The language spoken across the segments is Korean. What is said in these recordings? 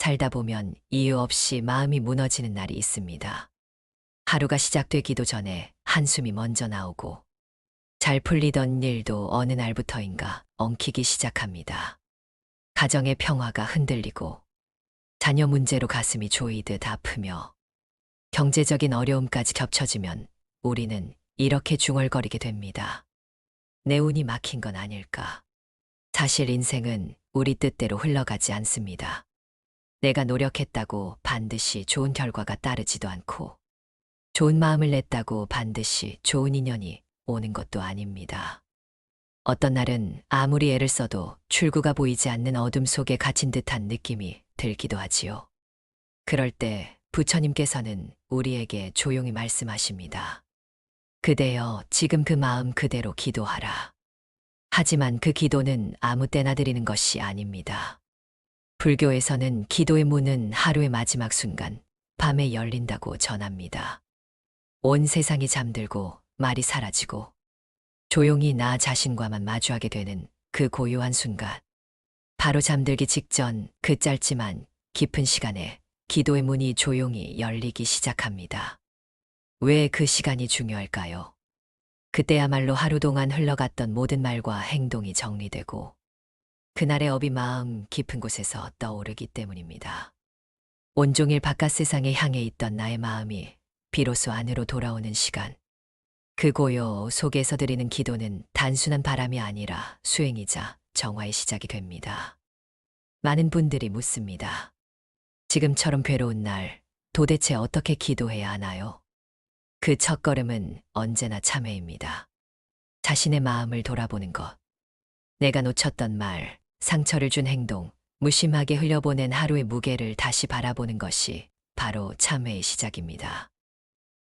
살다 보면 이유 없이 마음이 무너지는 날이 있습니다. 하루가 시작되기도 전에 한숨이 먼저 나오고 잘 풀리던 일도 어느 날부터인가 엉키기 시작합니다. 가정의 평화가 흔들리고 자녀 문제로 가슴이 조이듯 아프며 경제적인 어려움까지 겹쳐지면 우리는 이렇게 중얼거리게 됩니다. 내 운이 막힌 건 아닐까? 사실 인생은 우리 뜻대로 흘러가지 않습니다. 내가 노력했다고 반드시 좋은 결과가 따르지도 않고 좋은 마음을 냈다고 반드시 좋은 인연이 오는 것도 아닙니다. 어떤 날은 아무리 애를 써도 출구가 보이지 않는 어둠 속에 갇힌 듯한 느낌이 들기도 하지요. 그럴 때 부처님께서는 우리에게 조용히 말씀하십니다. 그대여, 지금 그 마음 그대로 기도하라. 하지만 그 기도는 아무 때나 드리는 것이 아닙니다. 불교에서는 기도의 문은 하루의 마지막 순간, 밤에 열린다고 전합니다. 온 세상이 잠들고 말이 사라지고 조용히 나 자신과만 마주하게 되는 그 고요한 순간. 바로 잠들기 직전 그 짧지만 깊은 시간에 기도의 문이 조용히 열리기 시작합니다. 왜 그 시간이 중요할까요? 그때야말로 하루 동안 흘러갔던 모든 말과 행동이 정리되고 그날의 업이 마음 깊은 곳에서 떠오르기 때문입니다. 온종일 바깥 세상에 향해 있던 나의 마음이 비로소 안으로 돌아오는 시간. 그 고요 속에서 드리는 기도는 단순한 바람이 아니라 수행이자 정화의 시작이 됩니다. 많은 분들이 묻습니다. 지금처럼 괴로운 날 도대체 어떻게 기도해야 하나요? 그 첫걸음은 언제나 참회입니다. 자신의 마음을 돌아보는 것. 내가 놓쳤던 말, 상처를 준 행동, 무심하게 흘려보낸 하루의 무게를 다시 바라보는 것이 바로 참회의 시작입니다.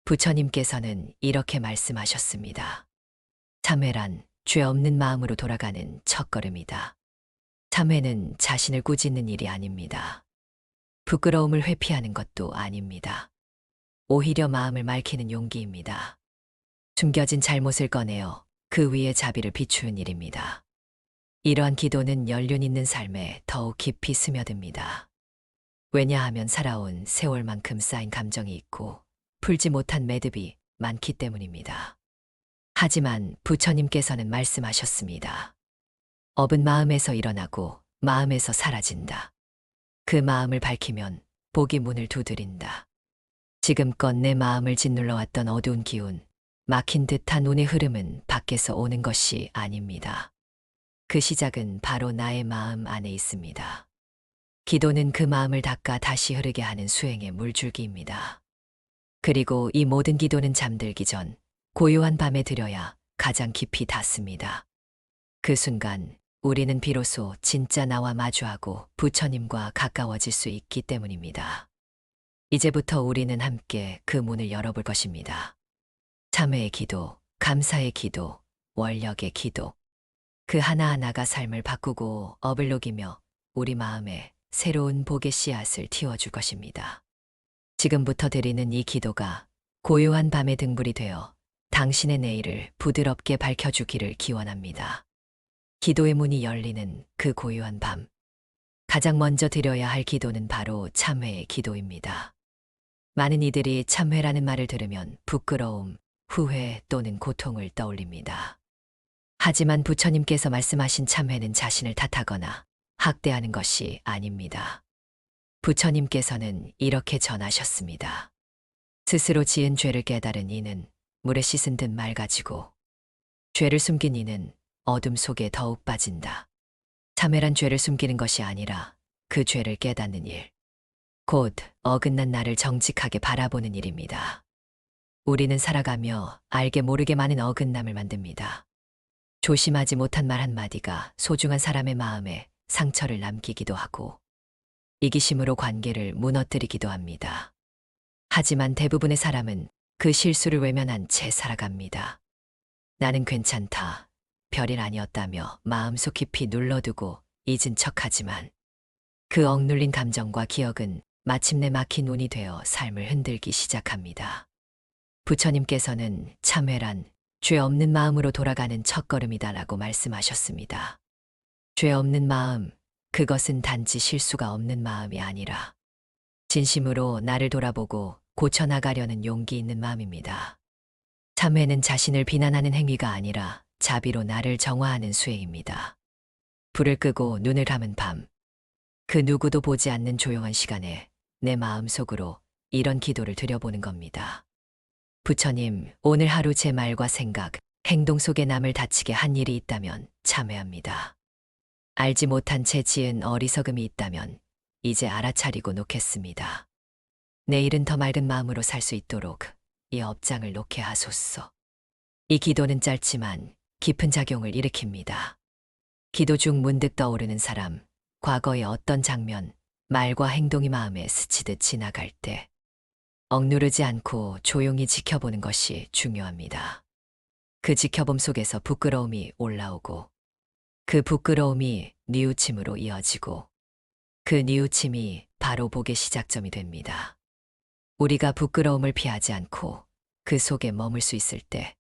부처님께서는 이렇게 말씀하셨습니다. 참회란 죄 없는 마음으로 돌아가는 첫걸음이다. 참회는 자신을 꾸짖는 일이 아닙니다. 부끄러움을 회피하는 것도 아닙니다. 오히려 마음을 맑히는 용기입니다. 숨겨진 잘못을 꺼내어 그 위에 자비를 비추는 일입니다. 이러한 기도는 연륜 있는 삶에 더욱 깊이 스며듭니다. 왜냐하면 살아온 세월만큼 쌓인 감정이 있고 풀지 못한 매듭이 많기 때문입니다. 하지만 부처님께서는 말씀하셨습니다. 업은 마음에서 일어나고 마음에서 사라진다. 그 마음을 밝히면 복이 문을 두드린다. 지금껏 내 마음을 짓눌러왔던 어두운 기운, 막힌 듯한 운의 흐름은 밖에서 오는 것이 아닙니다. 그 시작은 바로 나의 마음 안에 있습니다. 기도는 그 마음을 닦아 다시 흐르게 하는 수행의 물줄기입니다. 그리고 이 모든 기도는 잠들기 전 고요한 밤에 드려야 가장 깊이 닿습니다. 그 순간 우리는 비로소 진짜 나와 마주하고 부처님과 가까워질 수 있기 때문입니다. 이제부터 우리는 함께 그 문을 열어볼 것입니다. 참회의 기도, 감사의 기도, 원력의 기도. 그 하나하나가 삶을 바꾸고 업을 녹이며 우리 마음에 새로운 복의 씨앗을 틔워줄 것입니다. 지금부터 드리는 이 기도가 고요한 밤의 등불이 되어 당신의 내일을 부드럽게 밝혀주기를 기원합니다. 기도의 문이 열리는 그 고요한 밤. 가장 먼저 드려야 할 기도는 바로 참회의 기도입니다. 많은 이들이 참회라는 말을 들으면 부끄러움, 후회 또는 고통을 떠올립니다. 하지만 부처님께서 말씀하신 참회는 자신을 탓하거나 학대하는 것이 아닙니다. 부처님께서는 이렇게 전하셨습니다. 스스로 지은 죄를 깨달은 이는 물에 씻은 듯 맑아지고 죄를 숨긴 이는 어둠 속에 더욱 빠진다. 참회란 죄를 숨기는 것이 아니라 그 죄를 깨닫는 일. 곧 어긋난 나를 정직하게 바라보는 일입니다. 우리는 살아가며 알게 모르게 많은 어긋남을 만듭니다. 조심하지 못한 말 한마디가 소중한 사람의 마음에 상처를 남기기도 하고 이기심으로 관계를 무너뜨리기도 합니다. 하지만 대부분의 사람은 그 실수를 외면한 채 살아갑니다. 나는 괜찮다, 별일 아니었다며 마음속 깊이 눌러두고 잊은 척하지만 그 억눌린 감정과 기억은 마침내 막힌 운이 되어 삶을 흔들기 시작합니다. 부처님께서는 참회란 죄 없는 마음으로 돌아가는 첫걸음이다라고 말씀하셨습니다. 죄 없는 마음, 그것은 단지 실수가 없는 마음이 아니라 진심으로 나를 돌아보고 고쳐나가려는 용기 있는 마음입니다. 참회는 자신을 비난하는 행위가 아니라 자비로 나를 정화하는 수행입니다. 불을 끄고 눈을 감은 밤, 그 누구도 보지 않는 조용한 시간에 내 마음 속으로 이런 기도를 드려보는 겁니다. 부처님, 오늘 하루 제 말과 생각, 행동 속에 남을 다치게 한 일이 있다면 참회합니다. 알지 못한 채 지은 어리석음이 있다면 이제 알아차리고 놓겠습니다. 내일은 더 맑은 마음으로 살 수 있도록 이 업장을 놓게 하소서. 이 기도는 짧지만 깊은 작용을 일으킵니다. 기도 중 문득 떠오르는 사람, 과거의 어떤 장면, 말과 행동이 마음에 스치듯 지나갈 때 억누르지 않고 조용히 지켜보는 것이 중요합니다. 그 지켜봄 속에서 부끄러움이 올라오고 그 부끄러움이 뉘우침으로 이어지고 그 뉘우침이 바로 복의 시작점이 됩니다. 우리가 부끄러움을 피하지 않고 그 속에 머물 수 있을 때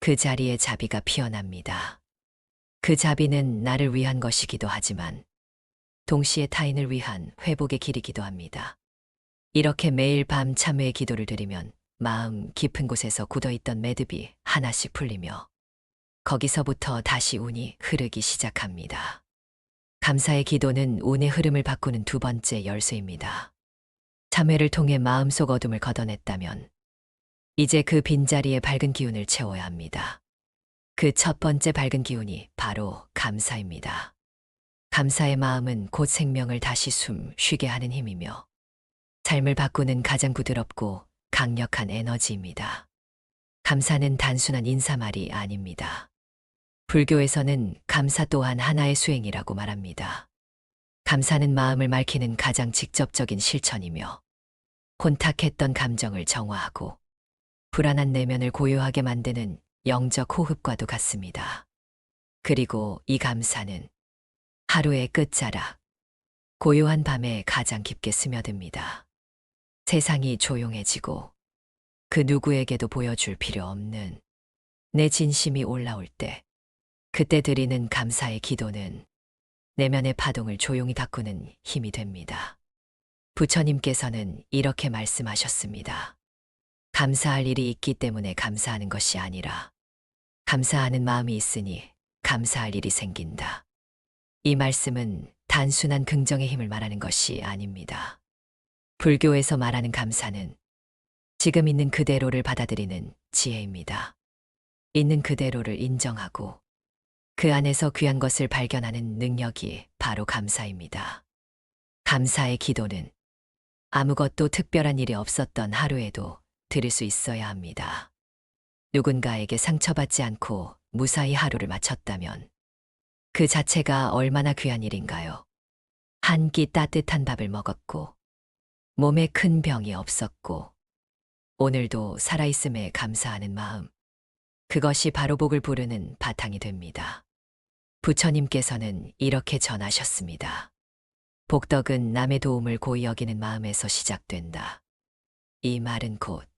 그 자리에 자비가 피어납니다. 그 자비는 나를 위한 것이기도 하지만 동시에 타인을 위한 회복의 길이기도 합니다. 이렇게 매일 밤 참회의 기도를 드리면 마음 깊은 곳에서 굳어있던 매듭이 하나씩 풀리며 거기서부터 다시 운이 흐르기 시작합니다. 감사의 기도는 운의 흐름을 바꾸는 두 번째 열쇠입니다. 참회를 통해 마음속 어둠을 걷어냈다면 이제 그 빈자리에 밝은 기운을 채워야 합니다. 그 첫 번째 밝은 기운이 바로 감사입니다. 감사의 마음은 곧 생명을 다시 숨 쉬게 하는 힘이며 삶을 바꾸는 가장 부드럽고 강력한 에너지입니다. 감사는 단순한 인사말이 아닙니다. 불교에서는 감사 또한 하나의 수행이라고 말합니다. 감사는 마음을 맑히는 가장 직접적인 실천이며 혼탁했던 감정을 정화하고 불안한 내면을 고요하게 만드는 영적 호흡과도 같습니다. 그리고 이 감사는 하루의 끝자락, 고요한 밤에 가장 깊게 스며듭니다. 세상이 조용해지고 그 누구에게도 보여줄 필요 없는 내 진심이 올라올 때, 그때 드리는 감사의 기도는 내면의 파동을 조용히 바꾸는 힘이 됩니다. 부처님께서는 이렇게 말씀하셨습니다. 감사할 일이 있기 때문에 감사하는 것이 아니라 감사하는 마음이 있으니 감사할 일이 생긴다. 이 말씀은 단순한 긍정의 힘을 말하는 것이 아닙니다. 불교에서 말하는 감사는 지금 있는 그대로를 받아들이는 지혜입니다. 있는 그대로를 인정하고 그 안에서 귀한 것을 발견하는 능력이 바로 감사입니다. 감사의 기도는 아무것도 특별한 일이 없었던 하루에도 드릴 수 있어야 합니다. 누군가에게 상처받지 않고 무사히 하루를 마쳤다면 그 자체가 얼마나 귀한 일인가요? 한 끼 따뜻한 밥을 먹었고 몸에 큰 병이 없었고 오늘도 살아있음에 감사하는 마음, 그것이 바로 복을 부르는 바탕이 됩니다. 부처님께서는 이렇게 전하셨습니다. 복덕은 남의 도움을 고이 여기는 마음에서 시작된다. 이 말은 곧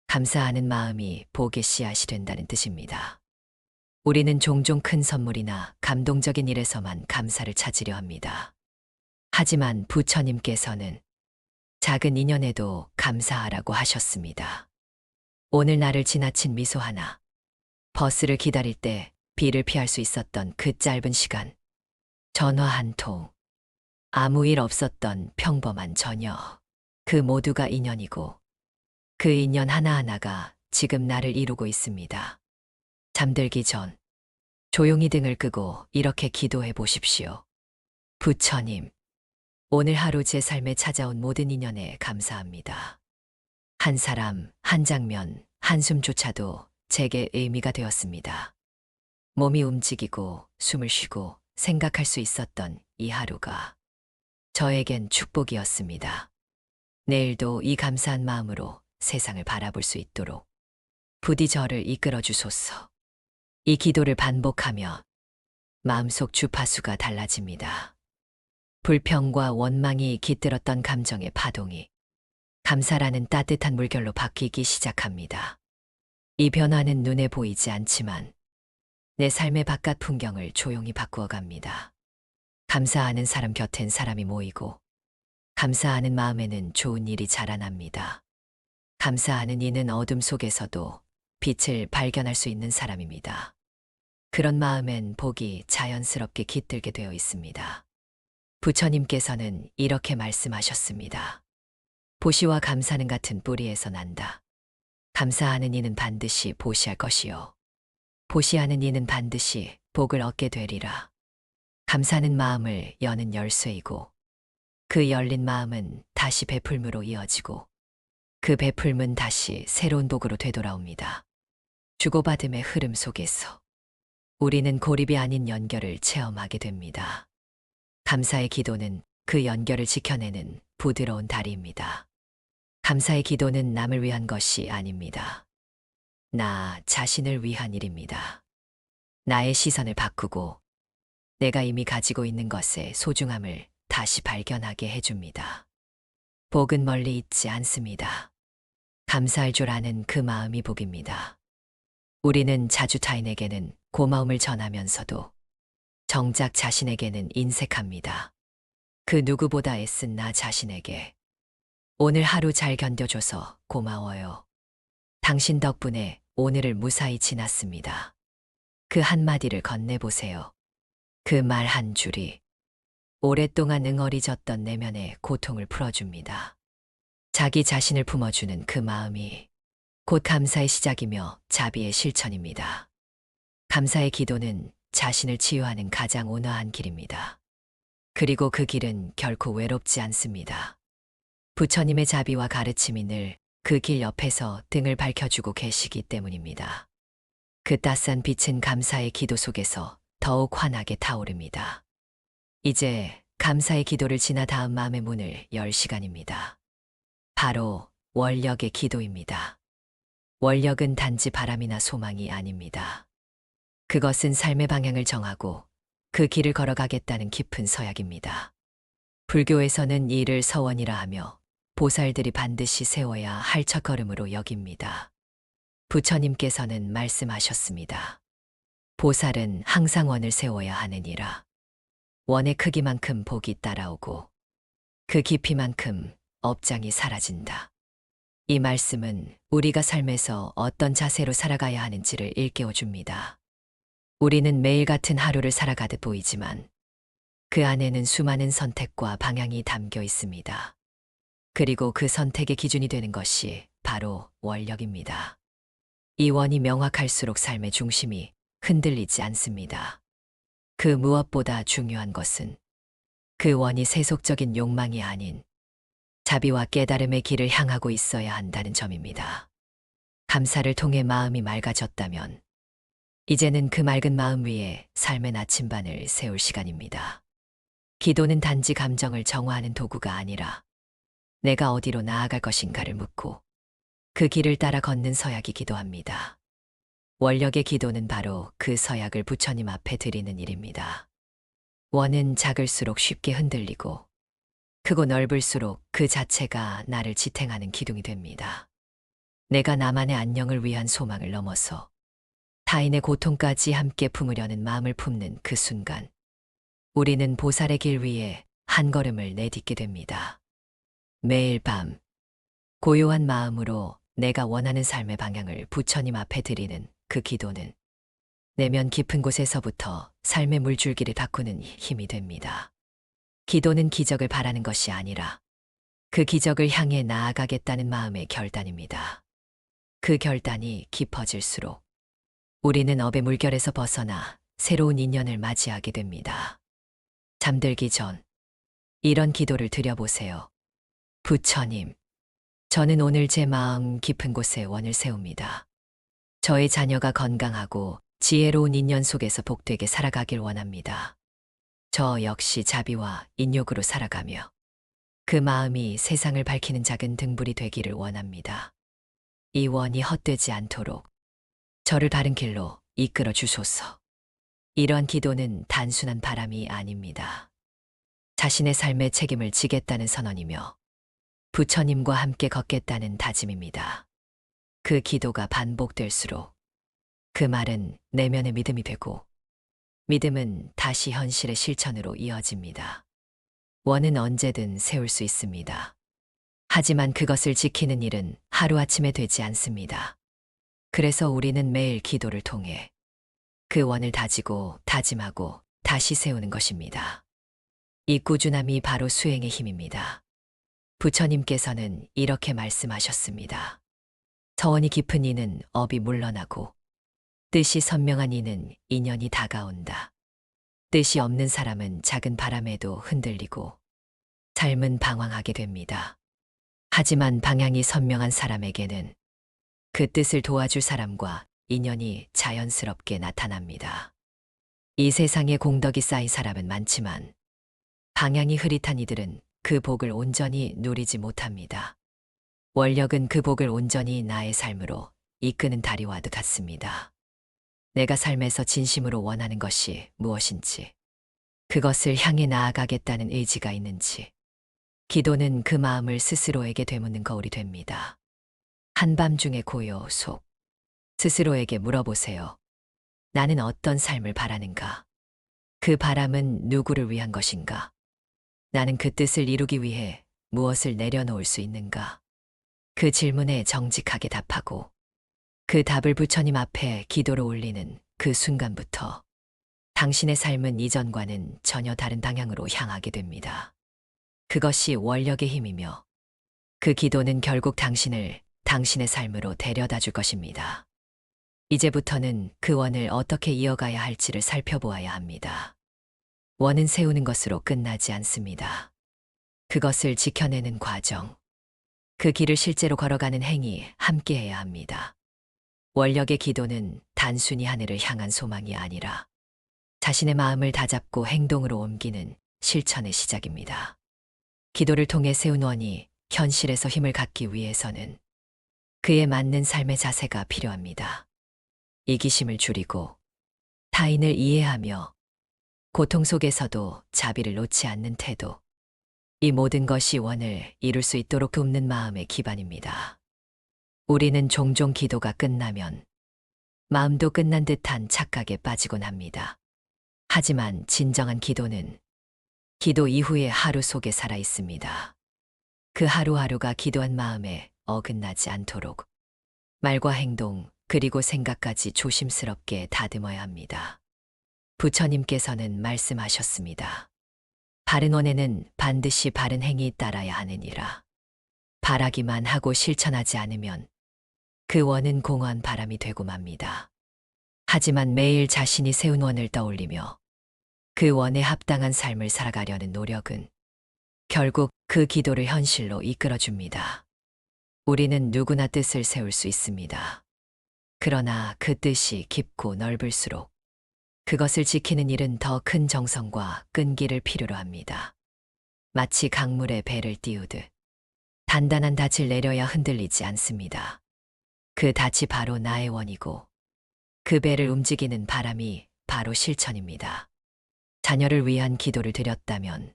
감사하는 마음이 복의 씨앗이 된다는 뜻입니다. 우리는 종종 큰 선물이나 감동적인 일에서만 감사를 찾으려 합니다. 하지만 부처님께서는 작은 인연에도 감사하라고 하셨습니다. 오늘 나를 지나친 미소 하나, 버스를 기다릴 때 비를 피할 수 있었던 그 짧은 시간, 전화 한 통, 아무 일 없었던 평범한 저녁, 그 모두가 인연이고 그 인연 하나하나가 지금 나를 이루고 있습니다. 잠들기 전 조용히 등을 끄고 이렇게 기도해 보십시오. 부처님, 오늘 하루 제 삶에 찾아온 모든 인연에 감사합니다. 한 사람, 한 장면, 한숨조차도 제게 의미가 되었습니다. 몸이 움직이고 숨을 쉬고 생각할 수 있었던 이 하루가 저에겐 축복이었습니다. 내일도 이 감사한 마음으로 세상을 바라볼 수 있도록 부디 저를 이끌어 주소서. 이 기도를 반복하며 마음속 주파수가 달라집니다. 불평과 원망이 깃들었던 감정의 파동이 감사라는 따뜻한 물결로 바뀌기 시작합니다. 이 변화는 눈에 보이지 않지만 내 삶의 바깥 풍경을 조용히 바꾸어 갑니다. 감사하는 사람 곁엔 사람이 모이고 감사하는 마음에는 좋은 일이 자라납니다. 감사하는 이는 어둠 속에서도 빛을 발견할 수 있는 사람입니다. 그런 마음엔 복이 자연스럽게 깃들게 되어 있습니다. 부처님께서는 이렇게 말씀하셨습니다. 보시와 감사는 같은 뿌리에서 난다. 감사하는 이는 반드시 보시할 것이요. 보시하는 이는 반드시 복을 얻게 되리라. 감사는 마음을 여는 열쇠이고 그 열린 마음은 다시 베풀므로 이어지고 그 베풀문 다시 새로운 복으로 되돌아옵니다. 주고받음의 흐름 속에서 우리는 고립이 아닌 연결을 체험하게 됩니다. 감사의 기도는 그 연결을 지켜내는 부드러운 다리입니다. 감사의 기도는 남을 위한 것이 아닙니다. 나 자신을 위한 일입니다. 나의 시선을 바꾸고 내가 이미 가지고 있는 것의 소중함을 다시 발견하게 해줍니다. 복은 멀리 있지 않습니다. 감사할 줄 아는 그 마음이 복입니다. 우리는 자주 타인에게는 고마움을 전하면서도 정작 자신에게는 인색합니다. 그 누구보다 애쓴 나 자신에게 오늘 하루 잘 견뎌줘서 고마워요. 당신 덕분에 오늘을 무사히 지났습니다. 그 한마디를 건네보세요. 그 말 한 줄이 오랫동안 응어리졌던 내면의 고통을 풀어줍니다. 자기 자신을 품어주는 그 마음이 곧 감사의 시작이며 자비의 실천입니다. 감사의 기도는 자신을 치유하는 가장 온화한 길입니다. 그리고 그 길은 결코 외롭지 않습니다. 부처님의 자비와 가르침이 늘 그 길 옆에서 등을 밝혀주고 계시기 때문입니다. 그 따스한 빛은 감사의 기도 속에서 더욱 환하게 타오릅니다. 이제 감사의 기도를 지나 다음 마음의 문을 열 시간입니다. 바로 원력의 기도입니다. 원력은 단지 바람이나 소망이 아닙니다. 그것은 삶의 방향을 정하고 그 길을 걸어가겠다는 깊은 서약입니다. 불교에서는 이를 서원이라 하며 보살들이 반드시 세워야 할 첫걸음으로 여깁니다. 부처님께서는 말씀하셨습니다. 보살은 항상 원을 세워야 하느니라. 원의 크기만큼 복이 따라오고 그 깊이만큼 업장이 사라진다. 이 말씀은 우리가 삶에서 어떤 자세로 살아가야 하는지를 일깨워 줍니다. 우리는 매일 같은 하루를 살아가듯 보이지만 그 안에는 수많은 선택과 방향이 담겨 있습니다. 그리고 그 선택의 기준이 되는 것이 바로 원력입니다. 이 원이 명확할수록 삶의 중심이 흔들리지 않습니다. 그 무엇보다 중요한 것은 그 원이 세속적인 욕망이 아닌 자비와 깨달음의 길을 향하고 있어야 한다는 점입니다. 감사를 통해 마음이 맑아졌다면 이제는 그 맑은 마음 위에 삶의 나침반을 세울 시간입니다. 기도는 단지 감정을 정화하는 도구가 아니라 내가 어디로 나아갈 것인가를 묻고 그 길을 따라 걷는 서약이기도 합니다. 원력의 기도는 바로 그 서약을 부처님 앞에 드리는 일입니다. 원은 작을수록 쉽게 흔들리고 크고 넓을수록 그 자체가 나를 지탱하는 기둥이 됩니다. 내가 나만의 안녕을 위한 소망을 넘어서 타인의 고통까지 함께 품으려는 마음을 품는 그 순간 우리는 보살의 길 위에 한 걸음을 내딛게 됩니다. 매일 밤 고요한 마음으로 내가 원하는 삶의 방향을 부처님 앞에 드리는 그 기도는 내면 깊은 곳에서부터 삶의 물줄기를 바꾸는 힘이 됩니다. 기도는 기적을 바라는 것이 아니라 그 기적을 향해 나아가겠다는 마음의 결단입니다. 그 결단이 깊어질수록 우리는 업의 물결에서 벗어나 새로운 인연을 맞이하게 됩니다. 잠들기 전 이런 기도를 드려보세요. 부처님, 저는 오늘 제 마음 깊은 곳에 원을 세웁니다. 저의 자녀가 건강하고 지혜로운 인연 속에서 복되게 살아가길 원합니다. 저 역시 자비와 인욕으로 살아가며 그 마음이 세상을 밝히는 작은 등불이 되기를 원합니다. 이 원이 헛되지 않도록 저를 바른 길로 이끌어 주소서. 이러한 기도는 단순한 바람이 아닙니다. 자신의 삶의 책임을 지겠다는 선언이며 부처님과 함께 걷겠다는 다짐입니다. 그 기도가 반복될수록 그 말은 내면의 믿음이 되고 믿음은 다시 현실의 실천으로 이어집니다. 원은 언제든 세울 수 있습니다. 하지만 그것을 지키는 일은 하루아침에 되지 않습니다. 그래서 우리는 매일 기도를 통해 그 원을 다지고 다짐하고 다시 세우는 것입니다. 이 꾸준함이 바로 수행의 힘입니다. 부처님께서는 이렇게 말씀하셨습니다. 서원이 깊은 이는 업이 물러나고 뜻이 선명한 이는 인연이 다가온다. 뜻이 없는 사람은 작은 바람에도 흔들리고 삶은 방황하게 됩니다. 하지만 방향이 선명한 사람에게는 그 뜻을 도와줄 사람과 인연이 자연스럽게 나타납니다. 이 세상에 공덕이 쌓인 사람은 많지만 방향이 흐릿한 이들은 그 복을 온전히 누리지 못합니다. 원력은 그 복을 온전히 나의 삶으로 이끄는 다리와도 같습니다. 내가 삶에서 진심으로 원하는 것이 무엇인지, 그것을 향해 나아가겠다는 의지가 있는지, 기도는 그 마음을 스스로에게 되묻는 거울이 됩니다. 한밤중의 고요 속, 스스로에게 물어보세요. 나는 어떤 삶을 바라는가? 그 바람은 누구를 위한 것인가? 나는 그 뜻을 이루기 위해 무엇을 내려놓을 수 있는가? 그 질문에 정직하게 답하고 그 답을 부처님 앞에 기도로 올리는 그 순간부터 당신의 삶은 이전과는 전혀 다른 방향으로 향하게 됩니다. 그것이 원력의 힘이며 그 기도는 결국 당신을 당신의 삶으로 데려다 줄 것입니다. 이제부터는 그 원을 어떻게 이어가야 할지를 살펴보아야 합니다. 원은 세우는 것으로 끝나지 않습니다. 그것을 지켜내는 과정, 그 길을 실제로 걸어가는 행위 함께해야 합니다. 원력의 기도는 단순히 하늘을 향한 소망이 아니라 자신의 마음을 다잡고 행동으로 옮기는 실천의 시작입니다. 기도를 통해 세운 원이 현실에서 힘을 갖기 위해서는 그에 맞는 삶의 자세가 필요합니다. 이기심을 줄이고 타인을 이해하며 고통 속에서도 자비를 놓지 않는 태도. 이 모든 것이 원을 이룰 수 있도록 돕는 마음의 기반입니다. 우리는 종종 기도가 끝나면 마음도 끝난 듯한 착각에 빠지곤 합니다. 하지만 진정한 기도는 기도 이후의 하루 속에 살아 있습니다. 그 하루하루가 기도한 마음에 어긋나지 않도록 말과 행동 그리고 생각까지 조심스럽게 다듬어야 합니다. 부처님께서는 말씀하셨습니다. 바른 원에는 반드시 바른 행위 따라야 하느니라. 바라기만 하고 실천하지 않으면 그 원은 공허한 바람이 되고 맙니다. 하지만 매일 자신이 세운 원을 떠올리며 그 원에 합당한 삶을 살아가려는 노력은 결국 그 기도를 현실로 이끌어줍니다. 우리는 누구나 뜻을 세울 수 있습니다. 그러나 그 뜻이 깊고 넓을수록 그것을 지키는 일은 더 큰 정성과 끈기를 필요로 합니다. 마치 강물에 배를 띄우듯 단단한 닻을 내려야 흔들리지 않습니다. 그 닻이 바로 나의 원이고 그 배를 움직이는 바람이 바로 실천입니다. 자녀를 위한 기도를 드렸다면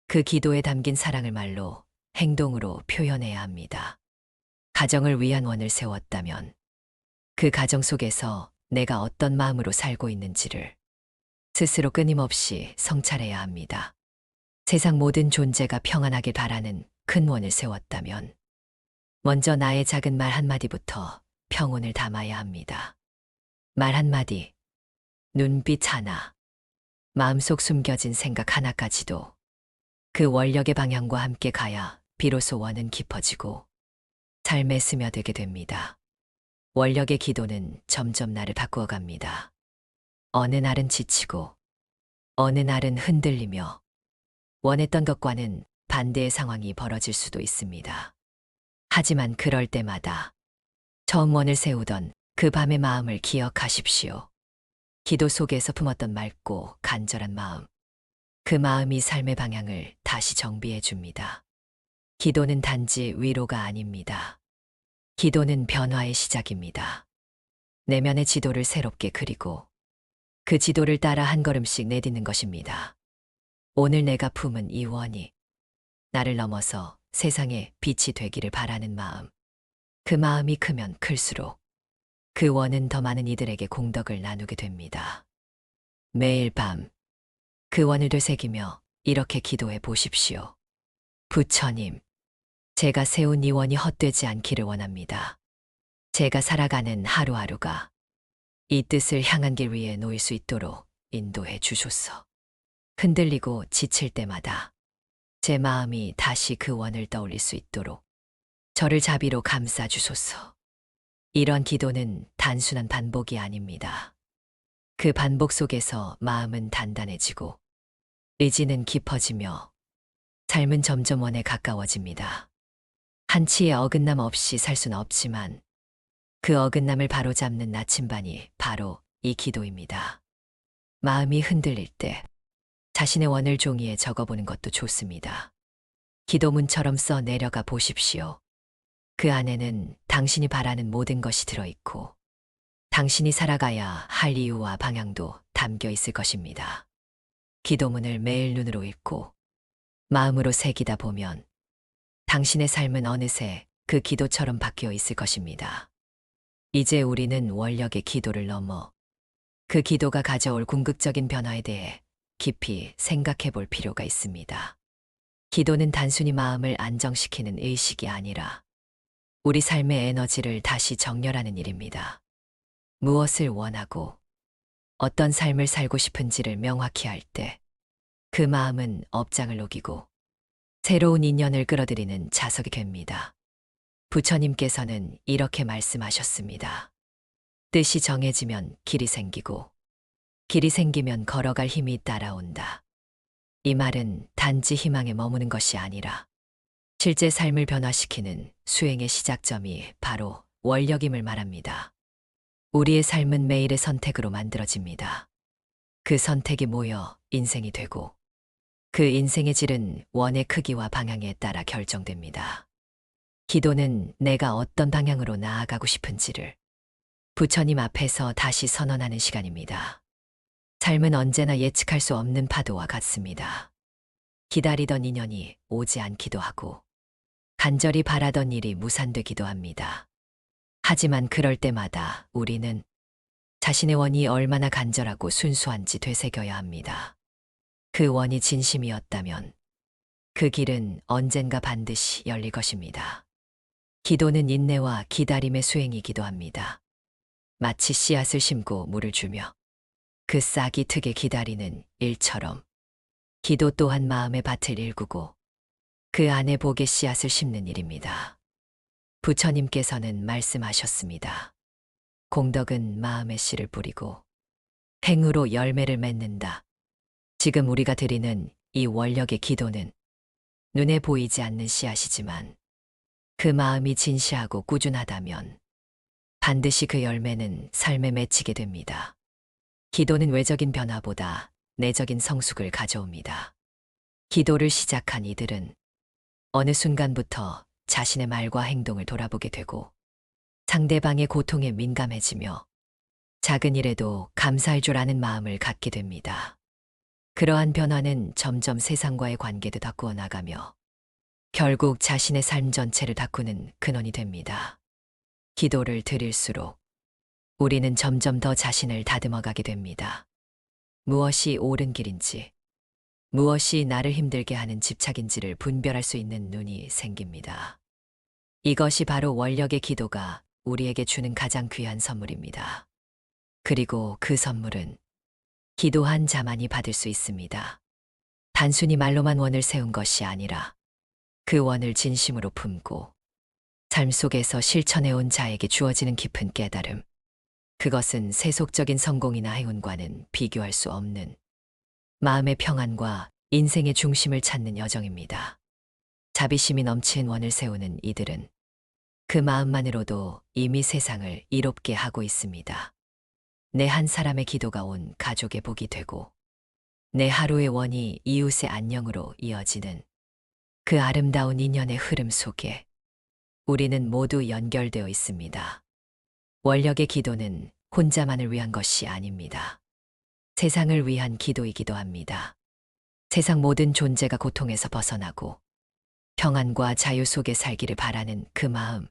그 기도에 담긴 사랑을 말로, 행동으로 표현해야 합니다. 가정을 위한 원을 세웠다면 그 가정 속에서 내가 어떤 마음으로 살고 있는지를 스스로 끊임없이 성찰해야 합니다. 세상 모든 존재가 평안하길 바라는 큰 원을 세웠다면 먼저 나의 작은 말 한마디부터 평온을 담아야 합니다. 말 한마디, 눈빛 하나, 마음속 숨겨진 생각 하나까지도 그 원력의 방향과 함께 가야 비로소 원은 깊어지고 삶에 스며들게 됩니다. 원력의 기도는 점점 나를 바꾸어 갑니다. 어느 날은 지치고 어느 날은 흔들리며 원했던 것과는 반대의 상황이 벌어질 수도 있습니다. 하지만 그럴 때마다 처음 원을 세우던 그 밤의 마음을 기억하십시오. 기도 속에서 품었던 맑고 간절한 마음, 그 마음이 삶의 방향을 다시 정비해 줍니다. 기도는 단지 위로가 아닙니다. 기도는 변화의 시작입니다. 내면의 지도를 새롭게 그리고 그 지도를 따라 한 걸음씩 내딛는 것입니다. 오늘 내가 품은 이 원이 나를 넘어서 세상에 빛이 되기를 바라는 마음. 그 마음이 크면 클수록 그 원은 더 많은 이들에게 공덕을 나누게 됩니다. 매일 밤 그 원을 되새기며 이렇게 기도해 보십시오. 부처님, 제가 세운 이 원이 헛되지 않기를 원합니다. 제가 살아가는 하루하루가 이 뜻을 향한 길 위에 놓일 수 있도록 인도해 주소서. 흔들리고 지칠 때마다 제 마음이 다시 그 원을 떠올릴 수 있도록 저를 자비로 감싸 주소서. 이런 기도는 단순한 반복이 아닙니다. 그 반복 속에서 마음은 단단해지고 의지는 깊어지며 삶은 점점 원에 가까워집니다. 한치의 어긋남 없이 살 수는 없지만 그 어긋남을 바로잡는 나침반이 바로 이 기도입니다. 마음이 흔들릴 때 자신의 원을 종이에 적어보는 것도 좋습니다. 기도문처럼 써 내려가 보십시오. 그 안에는 당신이 바라는 모든 것이 들어있고 당신이 살아가야 할 이유와 방향도 담겨 있을 것입니다. 기도문을 매일 눈으로 읽고 마음으로 새기다 보면 당신의 삶은 어느새 그 기도처럼 바뀌어 있을 것입니다. 이제 우리는 원력의 기도를 넘어 그 기도가 가져올 궁극적인 변화에 대해 깊이 생각해 볼 필요가 있습니다. 기도는 단순히 마음을 안정시키는 의식이 아니라 우리 삶의 에너지를 다시 정렬하는 일입니다. 무엇을 원하고 어떤 삶을 살고 싶은지를 명확히 할 때 그 마음은 업장을 녹이고 새로운 인연을 끌어들이는 자석이 됩니다. 부처님께서는 이렇게 말씀하셨습니다. 뜻이 정해지면 길이 생기고 길이 생기면 걸어갈 힘이 따라온다. 이 말은 단지 희망에 머무는 것이 아니라 실제 삶을 변화시키는 수행의 시작점이 바로 원력임을 말합니다. 우리의 삶은 매일의 선택으로 만들어집니다. 그 선택이 모여 인생이 되고 그 인생의 질은 원의 크기와 방향에 따라 결정됩니다. 기도는 내가 어떤 방향으로 나아가고 싶은지를 부처님 앞에서 다시 선언하는 시간입니다. 삶은 언제나 예측할 수 없는 파도와 같습니다. 기다리던 인연이 오지 않기도 하고 간절히 바라던 일이 무산되기도 합니다. 하지만 그럴 때마다 우리는 자신의 원이 얼마나 간절하고 순수한지 되새겨야 합니다. 그 원이 진심이었다면 그 길은 언젠가 반드시 열릴 것입니다. 기도는 인내와 기다림의 수행이기도 합니다. 마치 씨앗을 심고 물을 주며 그 싹이 트게 기다리는 일처럼 기도 또한 마음의 밭을 일구고 그 안에 복의 씨앗을 심는 일입니다. 부처님께서는 말씀하셨습니다. 공덕은 마음의 씨를 뿌리고 행으로 열매를 맺는다. 지금 우리가 드리는 이 원력의 기도는 눈에 보이지 않는 씨앗이지만 그 마음이 진시하고 꾸준하다면 반드시 그 열매는 삶에 맺히게 됩니다. 기도는 외적인 변화보다 내적인 성숙을 가져옵니다. 기도를 시작한 이들은 어느 순간부터 자신의 말과 행동을 돌아보게 되고 상대방의 고통에 민감해지며 작은 일에도 감사할 줄 아는 마음을 갖게 됩니다. 그러한 변화는 점점 세상과의 관계도 바꾸어 나가며 결국 자신의 삶 전체를 바꾸는 근원이 됩니다. 기도를 드릴수록 우리는 점점 더 자신을 다듬어가게 됩니다. 무엇이 옳은 길인지, 무엇이 나를 힘들게 하는 집착인지를 분별할 수 있는 눈이 생깁니다. 이것이 바로 원력의 기도가 우리에게 주는 가장 귀한 선물입니다. 그리고 그 선물은 기도한 자만이 받을 수 있습니다. 단순히 말로만 원을 세운 것이 아니라 그 원을 진심으로 품고 삶 속에서 실천해온 자에게 주어지는 깊은 깨달음. 그것은 세속적인 성공이나 행운과는 비교할 수 없는 마음의 평안과 인생의 중심을 찾는 여정입니다. 자비심이 넘친 원을 세우는 이들은 그 마음만으로도 이미 세상을 이롭게 하고 있습니다. 내 한 사람의 기도가 온 가족의 복이 되고 내 하루의 원이 이웃의 안녕으로 이어지는 그 아름다운 인연의 흐름 속에 우리는 모두 연결되어 있습니다. 원력의 기도는 혼자만을 위한 것이 아닙니다. 세상을 위한 기도이기도 합니다. 세상 모든 존재가 고통에서 벗어나고 평안과 자유 속에 살기를 바라는 그 마음,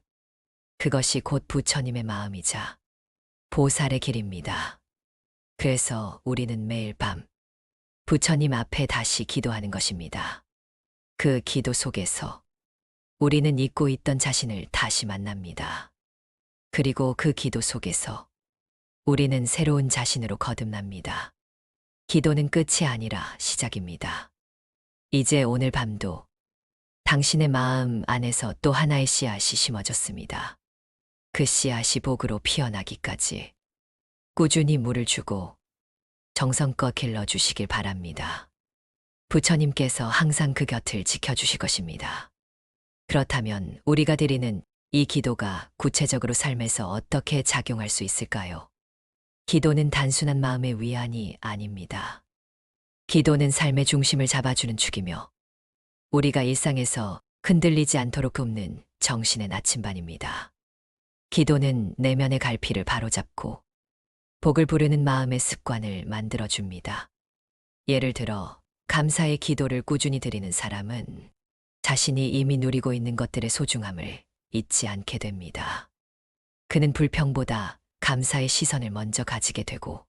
그것이 곧 부처님의 마음이자 보살의 길입니다. 그래서 우리는 매일 밤 부처님 앞에 다시 기도하는 것입니다. 그 기도 속에서 우리는 잊고 있던 자신을 다시 만납니다. 그리고 그 기도 속에서 우리는 새로운 자신으로 거듭납니다. 기도는 끝이 아니라 시작입니다. 이제 오늘 밤도 당신의 마음 안에서 또 하나의 씨앗이 심어졌습니다. 그 씨앗이 복으로 피어나기까지 꾸준히 물을 주고 정성껏 길러주시길 바랍니다. 부처님께서 항상 그 곁을 지켜주실 것입니다. 그렇다면 우리가 드리는 이 기도가 구체적으로 삶에서 어떻게 작용할 수 있을까요? 기도는 단순한 마음의 위안이 아닙니다. 기도는 삶의 중심을 잡아주는 축이며 우리가 일상에서 흔들리지 않도록 돕는 정신의 나침반입니다. 기도는 내면의 갈피를 바로잡고 복을 부르는 마음의 습관을 만들어줍니다. 예를 들어 감사의 기도를 꾸준히 드리는 사람은 자신이 이미 누리고 있는 것들의 소중함을 잊지 않게 됩니다. 그는 불평보다 감사의 시선을 먼저 가지게 되고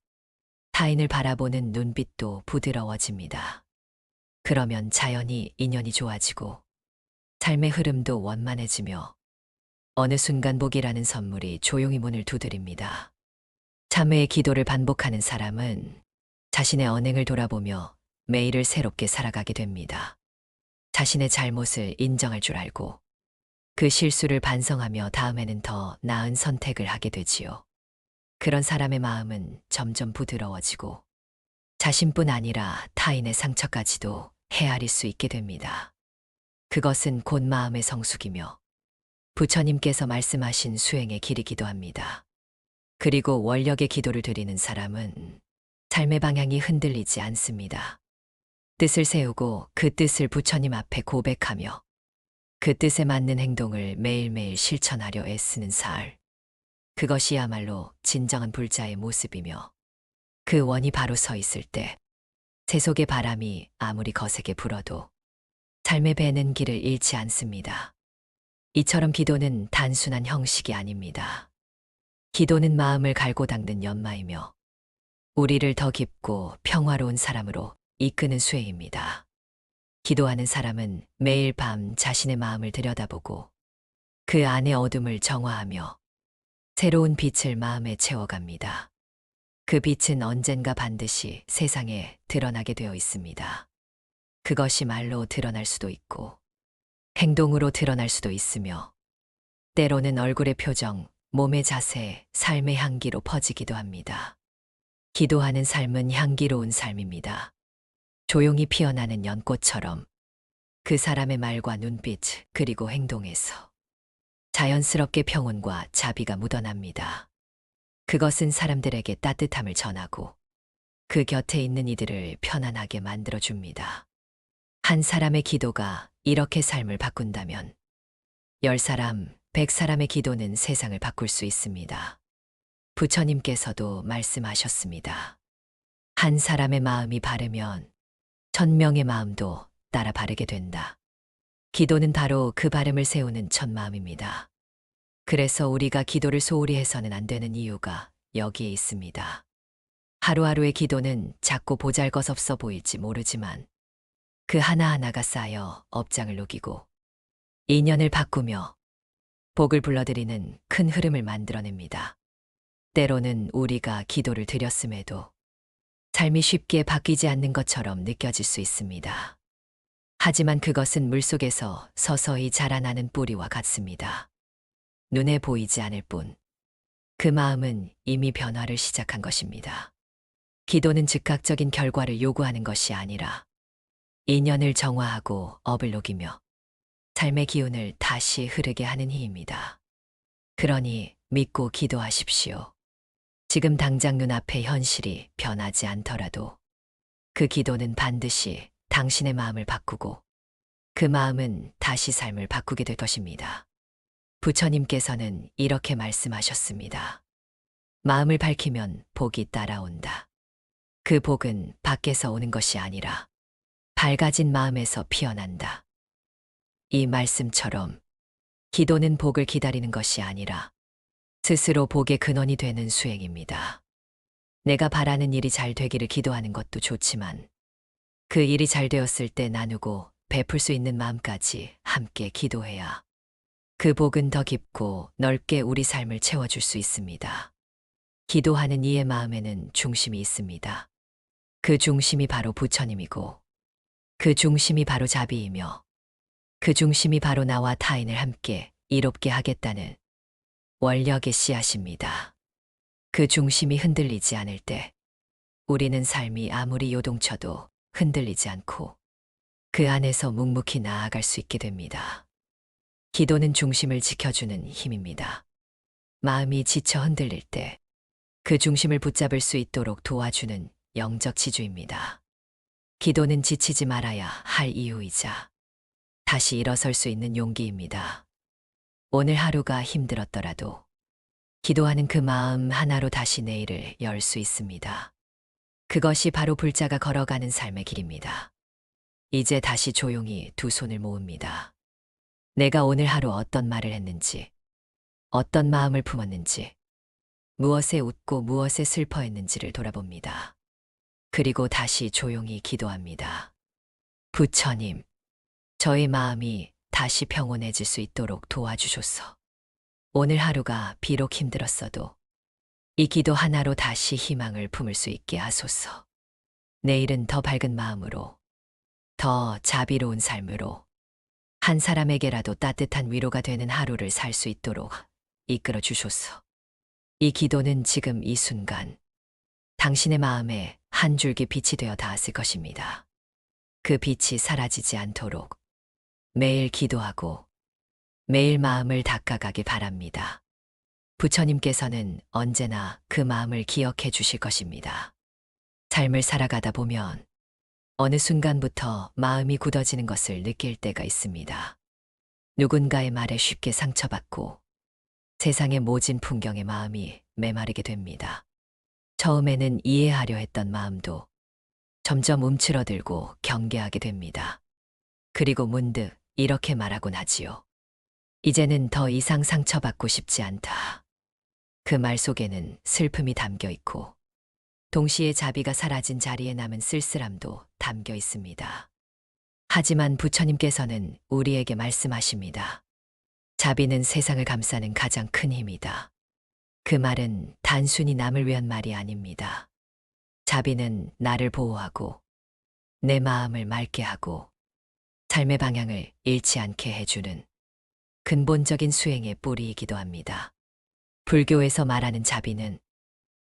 타인을 바라보는 눈빛도 부드러워집니다. 그러면 자연히 인연이 좋아지고 삶의 흐름도 원만해지며 어느 순간 복이라는 선물이 조용히 문을 두드립니다. 참회의 기도를 반복하는 사람은 자신의 언행을 돌아보며 매일을 새롭게 살아가게 됩니다. 자신의 잘못을 인정할 줄 알고 그 실수를 반성하며 다음에는 더 나은 선택을 하게 되지요. 그런 사람의 마음은 점점 부드러워지고 자신뿐 아니라 타인의 상처까지도 헤아릴 수 있게 됩니다. 그것은 곧 마음의 성숙이며 부처님께서 말씀하신 수행의 길이기도 합니다. 그리고 원력의 기도를 드리는 사람은 삶의 방향이 흔들리지 않습니다. 뜻을 세우고 그 뜻을 부처님 앞에 고백하며 그 뜻에 맞는 행동을 매일매일 실천하려 애쓰는 사흘. 그것이야말로 진정한 불자의 모습이며 그 원이 바로 서 있을 때 세속의 바람이 아무리 거세게 불어도 삶의 배는 길을 잃지 않습니다. 이처럼 기도는 단순한 형식이 아닙니다. 기도는 마음을 갈고 닦는 연마이며 우리를 더 깊고 평화로운 사람으로 이끄는 수행입니다. 기도하는 사람은 매일 밤 자신의 마음을 들여다보고 그 안의 어둠을 정화하며 새로운 빛을 마음에 채워갑니다. 그 빛은 언젠가 반드시 세상에 드러나게 되어 있습니다. 그것이 말로 드러날 수도 있고 행동으로 드러날 수도 있으며 때로는 얼굴의 표정, 몸의 자세, 삶의 향기로 퍼지기도 합니다. 기도하는 삶은 향기로운 삶입니다. 조용히 피어나는 연꽃처럼 그 사람의 말과 눈빛 그리고 행동에서 자연스럽게 평온과 자비가 묻어납니다. 그것은 사람들에게 따뜻함을 전하고 그 곁에 있는 이들을 편안하게 만들어줍니다. 한 사람의 기도가 이렇게 삶을 바꾼다면 10사람, 100사람의 기도는 세상을 바꿀 수 있습니다. 부처님께서도 말씀하셨습니다. 한 사람의 마음이 바르면 1000명의 마음도 따라 바르게 된다. 기도는 바로 그 바름을 세우는 첫 마음입니다. 그래서 우리가 기도를 소홀히 해서는 안 되는 이유가 여기에 있습니다. 하루하루의 기도는 작고 보잘것없어 보일지 모르지만 그 하나하나가 쌓여 업장을 녹이고 인연을 바꾸며 복을 불러들이는 큰 흐름을 만들어냅니다. 때로는 우리가 기도를 드렸음에도 삶이 쉽게 바뀌지 않는 것처럼 느껴질 수 있습니다. 하지만 그것은 물속에서 서서히 자라나는 뿌리와 같습니다. 눈에 보이지 않을 뿐 그 마음은 이미 변화를 시작한 것입니다. 기도는 즉각적인 결과를 요구하는 것이 아니라 인연을 정화하고 업을 녹이며 삶의 기운을 다시 흐르게 하는 힘입니다. 그러니 믿고 기도하십시오. 지금 당장 눈앞의 현실이 변하지 않더라도 그 기도는 반드시 당신의 마음을 바꾸고 그 마음은 다시 삶을 바꾸게 될 것입니다. 부처님께서는 이렇게 말씀하셨습니다. 마음을 밝히면 복이 따라온다. 그 복은 밖에서 오는 것이 아니라 밝아진 마음에서 피어난다. 이 말씀처럼 기도는 복을 기다리는 것이 아니라 스스로 복의 근원이 되는 수행입니다. 내가 바라는 일이 잘 되기를 기도하는 것도 좋지만 그 일이 잘 되었을 때 나누고 베풀 수 있는 마음까지 함께 기도해야 그 복은 더 깊고 넓게 우리 삶을 채워줄 수 있습니다. 기도하는 이의 마음에는 중심이 있습니다. 그 중심이 바로 부처님이고 그 중심이 바로 자비이며 그 중심이 바로 나와 타인을 함께 이롭게 하겠다는 원력의 씨앗입니다. 그 중심이 흔들리지 않을 때 우리는 삶이 아무리 요동쳐도 흔들리지 않고 그 안에서 묵묵히 나아갈 수 있게 됩니다. 기도는 중심을 지켜주는 힘입니다. 마음이 지쳐 흔들릴 때 그 중심을 붙잡을 수 있도록 도와주는 영적 지주입니다. 기도는 지치지 말아야 할 이유이자 다시 일어설 수 있는 용기입니다. 오늘 하루가 힘들었더라도 기도하는 그 마음 하나로 다시 내일을 열 수 있습니다. 그것이 바로 불자가 걸어가는 삶의 길입니다. 이제 다시 조용히 두 손을 모읍니다. 내가 오늘 하루 어떤 말을 했는지, 어떤 마음을 품었는지, 무엇에 웃고 무엇에 슬퍼했는지를 돌아봅니다. 그리고 다시 조용히 기도합니다. 부처님, 저의 마음이 다시 평온해질 수 있도록 도와주소서. 오늘 하루가 비록 힘들었어도 이 기도 하나로 다시 희망을 품을 수 있게 하소서. 내일은 더 밝은 마음으로, 더 자비로운 삶으로 한 사람에게라도 따뜻한 위로가 되는 하루를 살 수 있도록 이끌어 주소서. 이 기도는 지금 이 순간 당신의 마음에 한 줄기 빛이 되어 닿았을 것입니다. 그 빛이 사라지지 않도록 매일 기도하고 매일 마음을 닦아가길 바랍니다. 부처님께서는 언제나 그 마음을 기억해 주실 것입니다. 삶을 살아가다 보면 어느 순간부터 마음이 굳어지는 것을 느낄 때가 있습니다. 누군가의 말에 쉽게 상처받고 세상의 모진 풍경에 마음이 메마르게 됩니다. 처음에는 이해하려 했던 마음도 점점 움츠러들고 경계하게 됩니다. 그리고 문득 이렇게 말하곤 하지요. 이제는 더 이상 상처받고 싶지 않다. 그 말 속에는 슬픔이 담겨 있고 동시에 자비가 사라진 자리에 남은 쓸쓸함도 담겨 있습니다. 하지만 부처님께서는 우리에게 말씀하십니다. 자비는 세상을 감싸는 가장 큰 힘이다. 그 말은 단순히 남을 위한 말이 아닙니다. 자비는 나를 보호하고 내 마음을 맑게 하고 삶의 방향을 잃지 않게 해주는 근본적인 수행의 뿌리이기도 합니다. 불교에서 말하는 자비는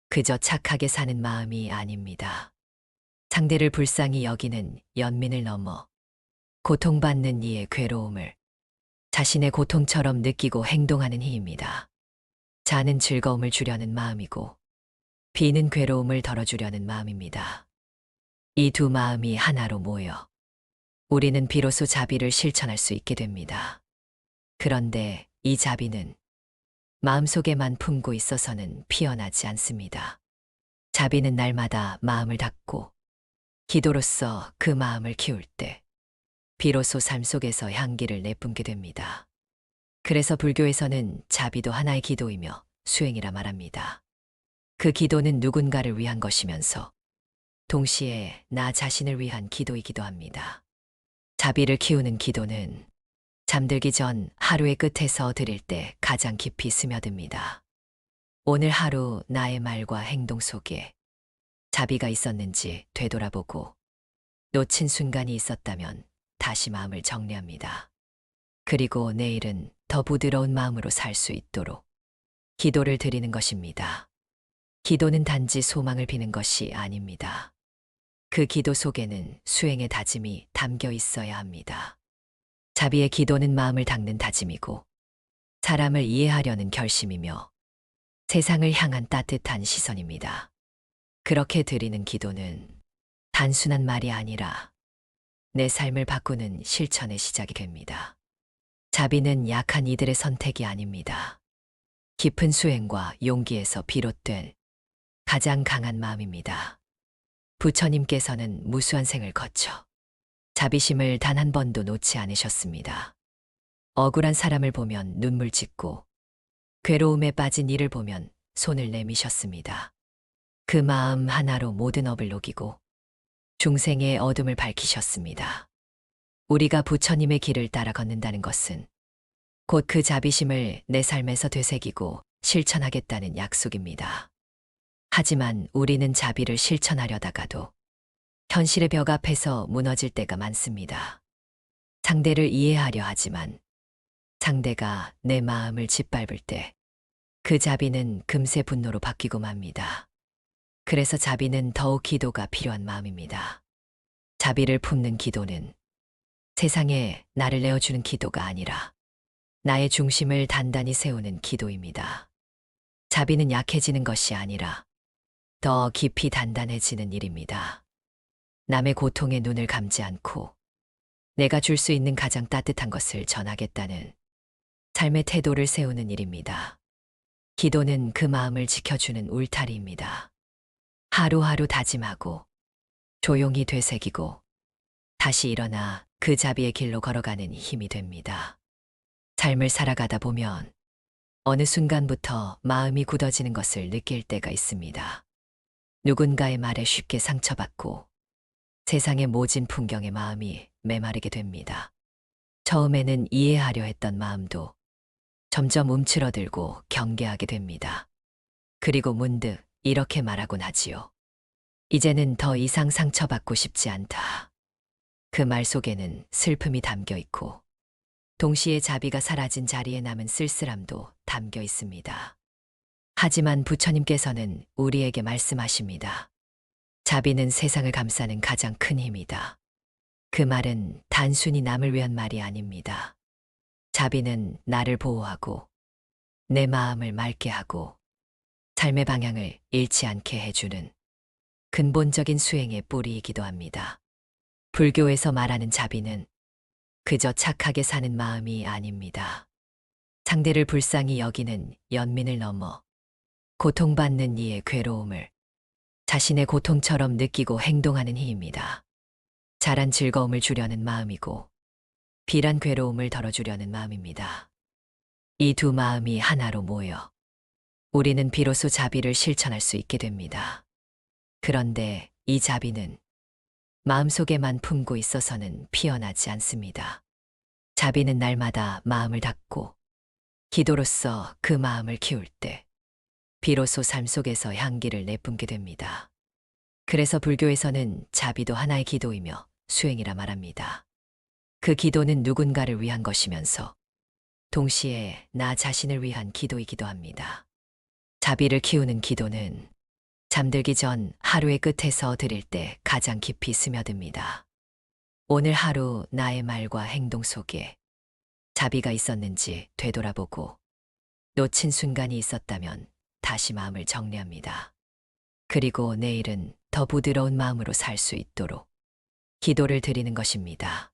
그저 착하게 사는 마음이 아닙니다. 상대를 불쌍히 여기는 연민을 넘어 고통받는 이의 괴로움을 자신의 고통처럼 느끼고 행동하는 힘입니다. 자는 즐거움을 주려는 마음이고 비는 괴로움을 덜어주려는 마음입니다. 이 두 마음이 하나로 모여 우리는 비로소 자비를 실천할 수 있게 됩니다. 그런데 이 자비는 마음속에만 품고 있어서는 피어나지 않습니다. 자비는 날마다 마음을 닫고 기도로써 그 마음을 키울 때 비로소 삶 속에서 향기를 내뿜게 됩니다. 그래서 불교에서는 자비도 하나의 기도이며 수행이라 말합니다. 그 기도는 누군가를 위한 것이면서 동시에 나 자신을 위한 기도이기도 합니다. 자비를 키우는 기도는 잠들기 전 하루의 끝에서 드릴 때 가장 깊이 스며듭니다. 오늘 하루 나의 말과 행동 속에 자비가 있었는지 되돌아보고 놓친 순간이 있었다면 다시 마음을 정리합니다. 그리고 내일은 더 부드러운 마음으로 살 수 있도록 기도를 드리는 것입니다. 기도는 단지 소망을 비는 것이 아닙니다. 그 기도 속에는 수행의 다짐이 담겨 있어야 합니다. 자비의 기도는 마음을 닦는 다짐이고 사람을 이해하려는 결심이며 세상을 향한 따뜻한 시선입니다. 그렇게 드리는 기도는 단순한 말이 아니라 내 삶을 바꾸는 실천의 시작이 됩니다. 자비는 약한 이들의 선택이 아닙니다. 깊은 수행과 용기에서 비롯된 가장 강한 마음입니다. 부처님께서는 무수한 생을 거쳐 자비심을 단 한 번도 놓지 않으셨습니다. 억울한 사람을 보면 눈물 짓고 괴로움에 빠진 이를 보면 손을 내미셨습니다. 그 마음 하나로 모든 업을 녹이고 중생의 어둠을 밝히셨습니다. 우리가 부처님의 길을 따라 걷는다는 것은 곧 그 자비심을 내 삶에서 되새기고 실천하겠다는 약속입니다. 하지만 우리는 자비를 실천하려다가도 현실의 벽 앞에서 무너질 때가 많습니다. 상대를 이해하려 하지만 상대가 내 마음을 짓밟을 때 그 자비는 금세 분노로 바뀌고 맙니다. 그래서 자비는 더욱 기도가 필요한 마음입니다. 자비를 품는 기도는 세상에 나를 내어주는 기도가 아니라 나의 중심을 단단히 세우는 기도입니다. 자비는 약해지는 것이 아니라 더 깊이 단단해지는 일입니다. 남의 고통에 눈을 감지 않고 내가 줄 수 있는 가장 따뜻한 것을 전하겠다는 삶의 태도를 세우는 일입니다. 기도는 그 마음을 지켜주는 울타리입니다. 하루하루 다짐하고 조용히 되새기고 다시 일어나 그 자비의 길로 걸어가는 힘이 됩니다. 삶을 살아가다 보면 어느 순간부터 마음이 굳어지는 것을 느낄 때가 있습니다. 누군가의 말에 쉽게 상처받고 세상의 모진 풍경에 마음이 메마르게 됩니다. 처음에는 이해하려 했던 마음도 점점 움츠러들고 경계하게 됩니다. 그리고 문득 이렇게 말하곤 하지요. 이제는 더 이상 상처받고 싶지 않다. 그 말 속에는 슬픔이 담겨 있고 동시에 자비가 사라진 자리에 남은 쓸쓸함도 담겨 있습니다. 하지만 부처님께서는 우리에게 말씀하십니다. 자비는 세상을 감싸는 가장 큰 힘이다. 그 말은 단순히 남을 위한 말이 아닙니다. 자비는 나를 보호하고 내 마음을 맑게 하고 삶의 방향을 잃지 않게 해주는 근본적인 수행의 뿌리이기도 합니다. 불교에서 말하는 자비는 그저 착하게 사는 마음이 아닙니다. 상대를 불쌍히 여기는 연민을 넘어 고통받는 이의 괴로움을 자신의 고통처럼 느끼고 행동하는 힘입니다. 자란 즐거움을 주려는 마음이고 비란 괴로움을 덜어주려는 마음입니다. 이 두 마음이 하나로 모여 우리는 비로소 자비를 실천할 수 있게 됩니다. 그런데 이 자비는 마음속에만 품고 있어서는 피어나지 않습니다. 자비는 날마다 마음을 닫고 기도로서 그 마음을 키울 때 비로소 삶 속에서 향기를 내뿜게 됩니다. 그래서 불교에서는 자비도 하나의 기도이며 수행이라 말합니다. 그 기도는 누군가를 위한 것이면서 동시에 나 자신을 위한 기도이기도 합니다. 자비를 키우는 기도는 잠들기 전 하루의 끝에서 드릴 때 가장 깊이 스며듭니다. 오늘 하루 나의 말과 행동 속에 자비가 있었는지 되돌아보고 놓친 순간이 있었다면 다시 마음을 정리합니다. 그리고 내일은 더 부드러운 마음으로 살 수 있도록 기도를 드리는 것입니다.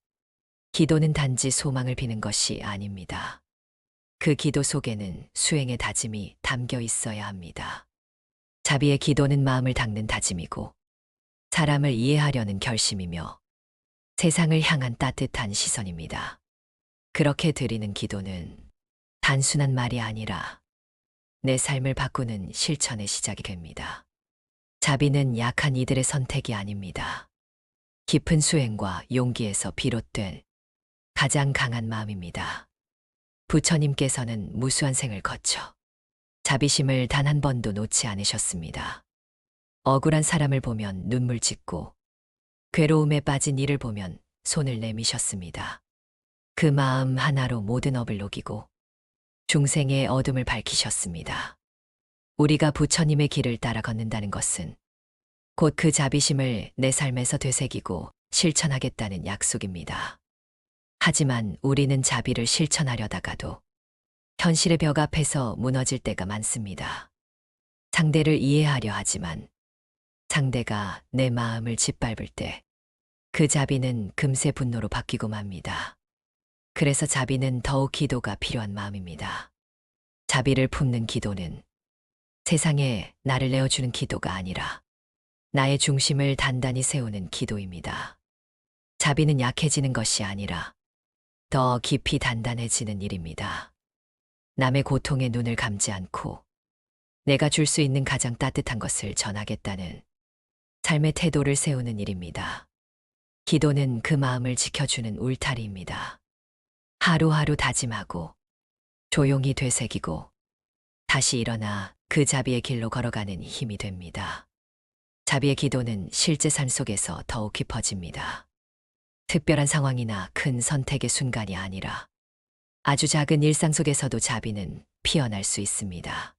기도는 단지 소망을 비는 것이 아닙니다. 그 기도 속에는 수행의 다짐이 담겨 있어야 합니다. 자비의 기도는 마음을 닦는 다짐이고 사람을 이해하려는 결심이며 세상을 향한 따뜻한 시선입니다. 그렇게 드리는 기도는 단순한 말이 아니라 내 삶을 바꾸는 실천의 시작이 됩니다. 자비는 약한 이들의 선택이 아닙니다. 깊은 수행과 용기에서 비롯된 가장 강한 마음입니다. 부처님께서는 무수한 생을 거쳐 자비심을 단 한 번도 놓지 않으셨습니다. 억울한 사람을 보면 눈물 짓고 괴로움에 빠진 이를 보면 손을 내미셨습니다. 그 마음 하나로 모든 업을 녹이고 중생의 어둠을 밝히셨습니다. 우리가 부처님의 길을 따라 걷는다는 것은 곧 그 자비심을 내 삶에서 되새기고 실천하겠다는 약속입니다. 하지만 우리는 자비를 실천하려다가도 현실의 벽 앞에서 무너질 때가 많습니다. 상대를 이해하려 하지만 상대가 내 마음을 짓밟을 때 그 자비는 금세 분노로 바뀌고 맙니다. 그래서 자비는 더욱 기도가 필요한 마음입니다. 자비를 품는 기도는 세상에 나를 내어주는 기도가 아니라 나의 중심을 단단히 세우는 기도입니다. 자비는 약해지는 것이 아니라 더 깊이 단단해지는 일입니다. 남의 고통에 눈을 감지 않고 내가 줄 수 있는 가장 따뜻한 것을 전하겠다는 삶의 태도를 세우는 일입니다. 기도는 그 마음을 지켜주는 울타리입니다. 하루하루 다짐하고 조용히 되새기고 다시 일어나 그 자비의 길로 걸어가는 힘이 됩니다. 자비의 기도는 실제 삶 속에서 더욱 깊어집니다. 특별한 상황이나 큰 선택의 순간이 아니라 아주 작은 일상 속에서도 자비는 피어날 수 있습니다.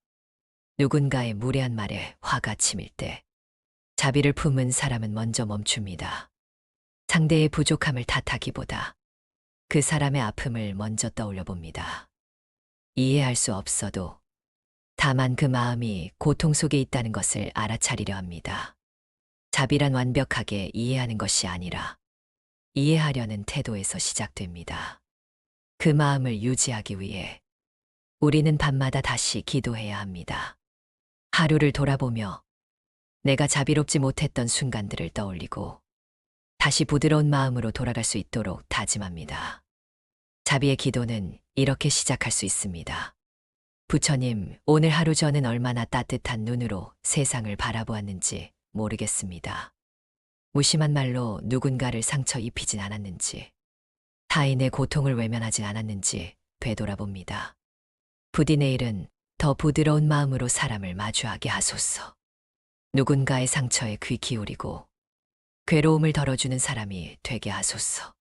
누군가의 무례한 말에 화가 치밀 때 자비를 품은 사람은 먼저 멈춥니다. 상대의 부족함을 탓하기보다 그 사람의 아픔을 먼저 떠올려 봅니다. 이해할 수 없어도 다만 그 마음이 고통 속에 있다는 것을 알아차리려 합니다. 자비란 완벽하게 이해하는 것이 아니라 이해하려는 태도에서 시작됩니다. 그 마음을 유지하기 위해 우리는 밤마다 다시 기도해야 합니다. 하루를 돌아보며 내가 자비롭지 못했던 순간들을 떠올리고 다시 부드러운 마음으로 돌아갈 수 있도록 다짐합니다. 자비의 기도는 이렇게 시작할 수 있습니다. 부처님, 오늘 하루 저는 얼마나 따뜻한 눈으로 세상을 바라보았는지 모르겠습니다. 무심한 말로 누군가를 상처 입히진 않았는지, 타인의 고통을 외면하진 않았는지 되돌아봅니다. 부디 내일은 더 부드러운 마음으로 사람을 마주하게 하소서. 누군가의 상처에 귀 기울이고 괴로움을 덜어주는 사람이 되게 하소서.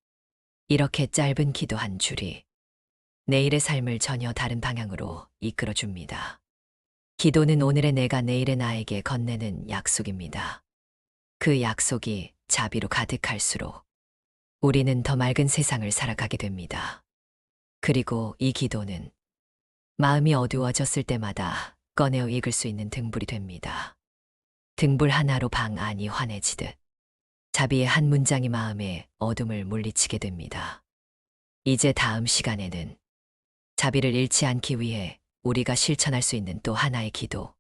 이렇게 짧은 기도 한 줄이 내일의 삶을 전혀 다른 방향으로 이끌어줍니다. 기도는 오늘의 내가 내일의 나에게 건네는 약속입니다. 그 약속이 자비로 가득할수록 우리는 더 맑은 세상을 살아가게 됩니다. 그리고 이 기도는 마음이 어두워졌을 때마다 꺼내어 읽을 수 있는 등불이 됩니다. 등불 하나로 방 안이 환해지듯 자비의 한 문장이 마음의 어둠을 물리치게 됩니다. 이제 다음 시간에는 자비를 잃지 않기 위해 우리가 실천할 수 있는 또 하나의 기도,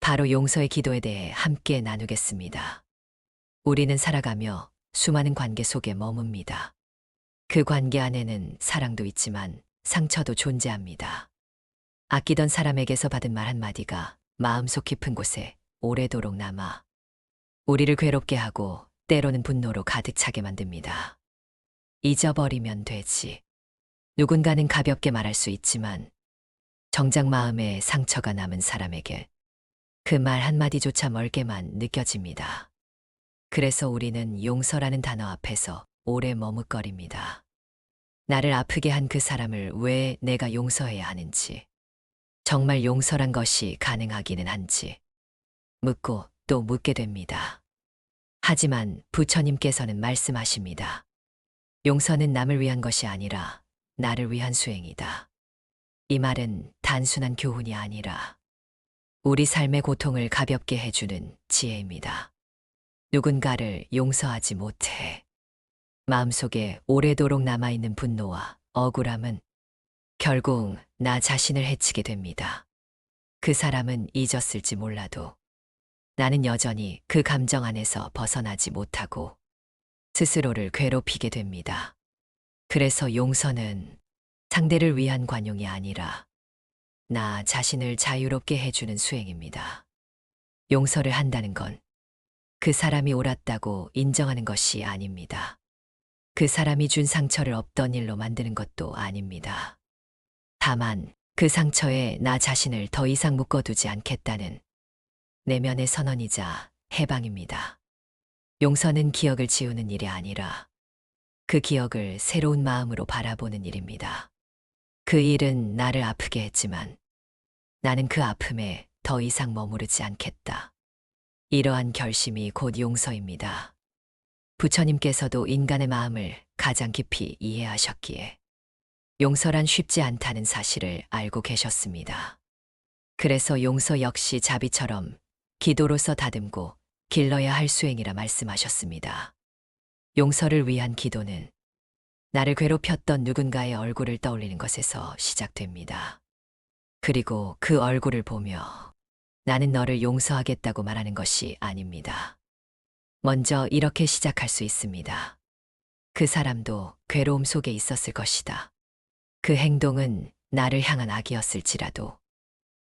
바로 용서의 기도에 대해 함께 나누겠습니다. 우리는 살아가며 수많은 관계 속에 머뭅니다. 그 관계 안에는 사랑도 있지만 상처도 존재합니다. 아끼던 사람에게서 받은 말 한마디가 마음속 깊은 곳에 오래도록 남아 우리를 괴롭게 하고 때로는 분노로 가득 차게 만듭니다. 잊어버리면 되지. 누군가는 가볍게 말할 수 있지만 정작 마음에 상처가 남은 사람에게 그 말 한마디조차 멀게만 느껴집니다. 그래서 우리는 용서라는 단어 앞에서 오래 머뭇거립니다. 나를 아프게 한 그 사람을 왜 내가 용서해야 하는지, 정말 용서란 것이 가능하기는 한지 묻고 또 묻게 됩니다. 하지만 부처님께서는 말씀하십니다. 용서는 남을 위한 것이 아니라 나를 위한 수행이다. 이 말은 단순한 교훈이 아니라 우리 삶의 고통을 가볍게 해주는 지혜입니다. 누군가를 용서하지 못해 마음속에 오래도록 남아있는 분노와 억울함은 결국 나 자신을 해치게 됩니다. 그 사람은 잊었을지 몰라도 나는 여전히 그 감정 안에서 벗어나지 못하고 스스로를 괴롭히게 됩니다. 그래서 용서는 상대를 위한 관용이 아니라 나 자신을 자유롭게 해주는 수행입니다. 용서를 한다는 건 그 사람이 옳았다고 인정하는 것이 아닙니다. 그 사람이 준 상처를 없던 일로 만드는 것도 아닙니다. 다만 그 상처에 나 자신을 더 이상 묶어두지 않겠다는 내면의 선언이자 해방입니다. 용서는 기억을 지우는 일이 아니라 그 기억을 새로운 마음으로 바라보는 일입니다. 그 일은 나를 아프게 했지만 나는 그 아픔에 더 이상 머무르지 않겠다. 이러한 결심이 곧 용서입니다. 부처님께서도 인간의 마음을 가장 깊이 이해하셨기에 용서란 쉽지 않다는 사실을 알고 계셨습니다. 그래서 용서 역시 자비처럼 기도로서 다듬고 길러야 할 수행이라 말씀하셨습니다. 용서를 위한 기도는 나를 괴롭혔던 누군가의 얼굴을 떠올리는 것에서 시작됩니다. 그리고 그 얼굴을 보며 나는 너를 용서하겠다고 말하는 것이 아닙니다. 먼저 이렇게 시작할 수 있습니다. 그 사람도 괴로움 속에 있었을 것이다. 그 행동은 나를 향한 악이었을지라도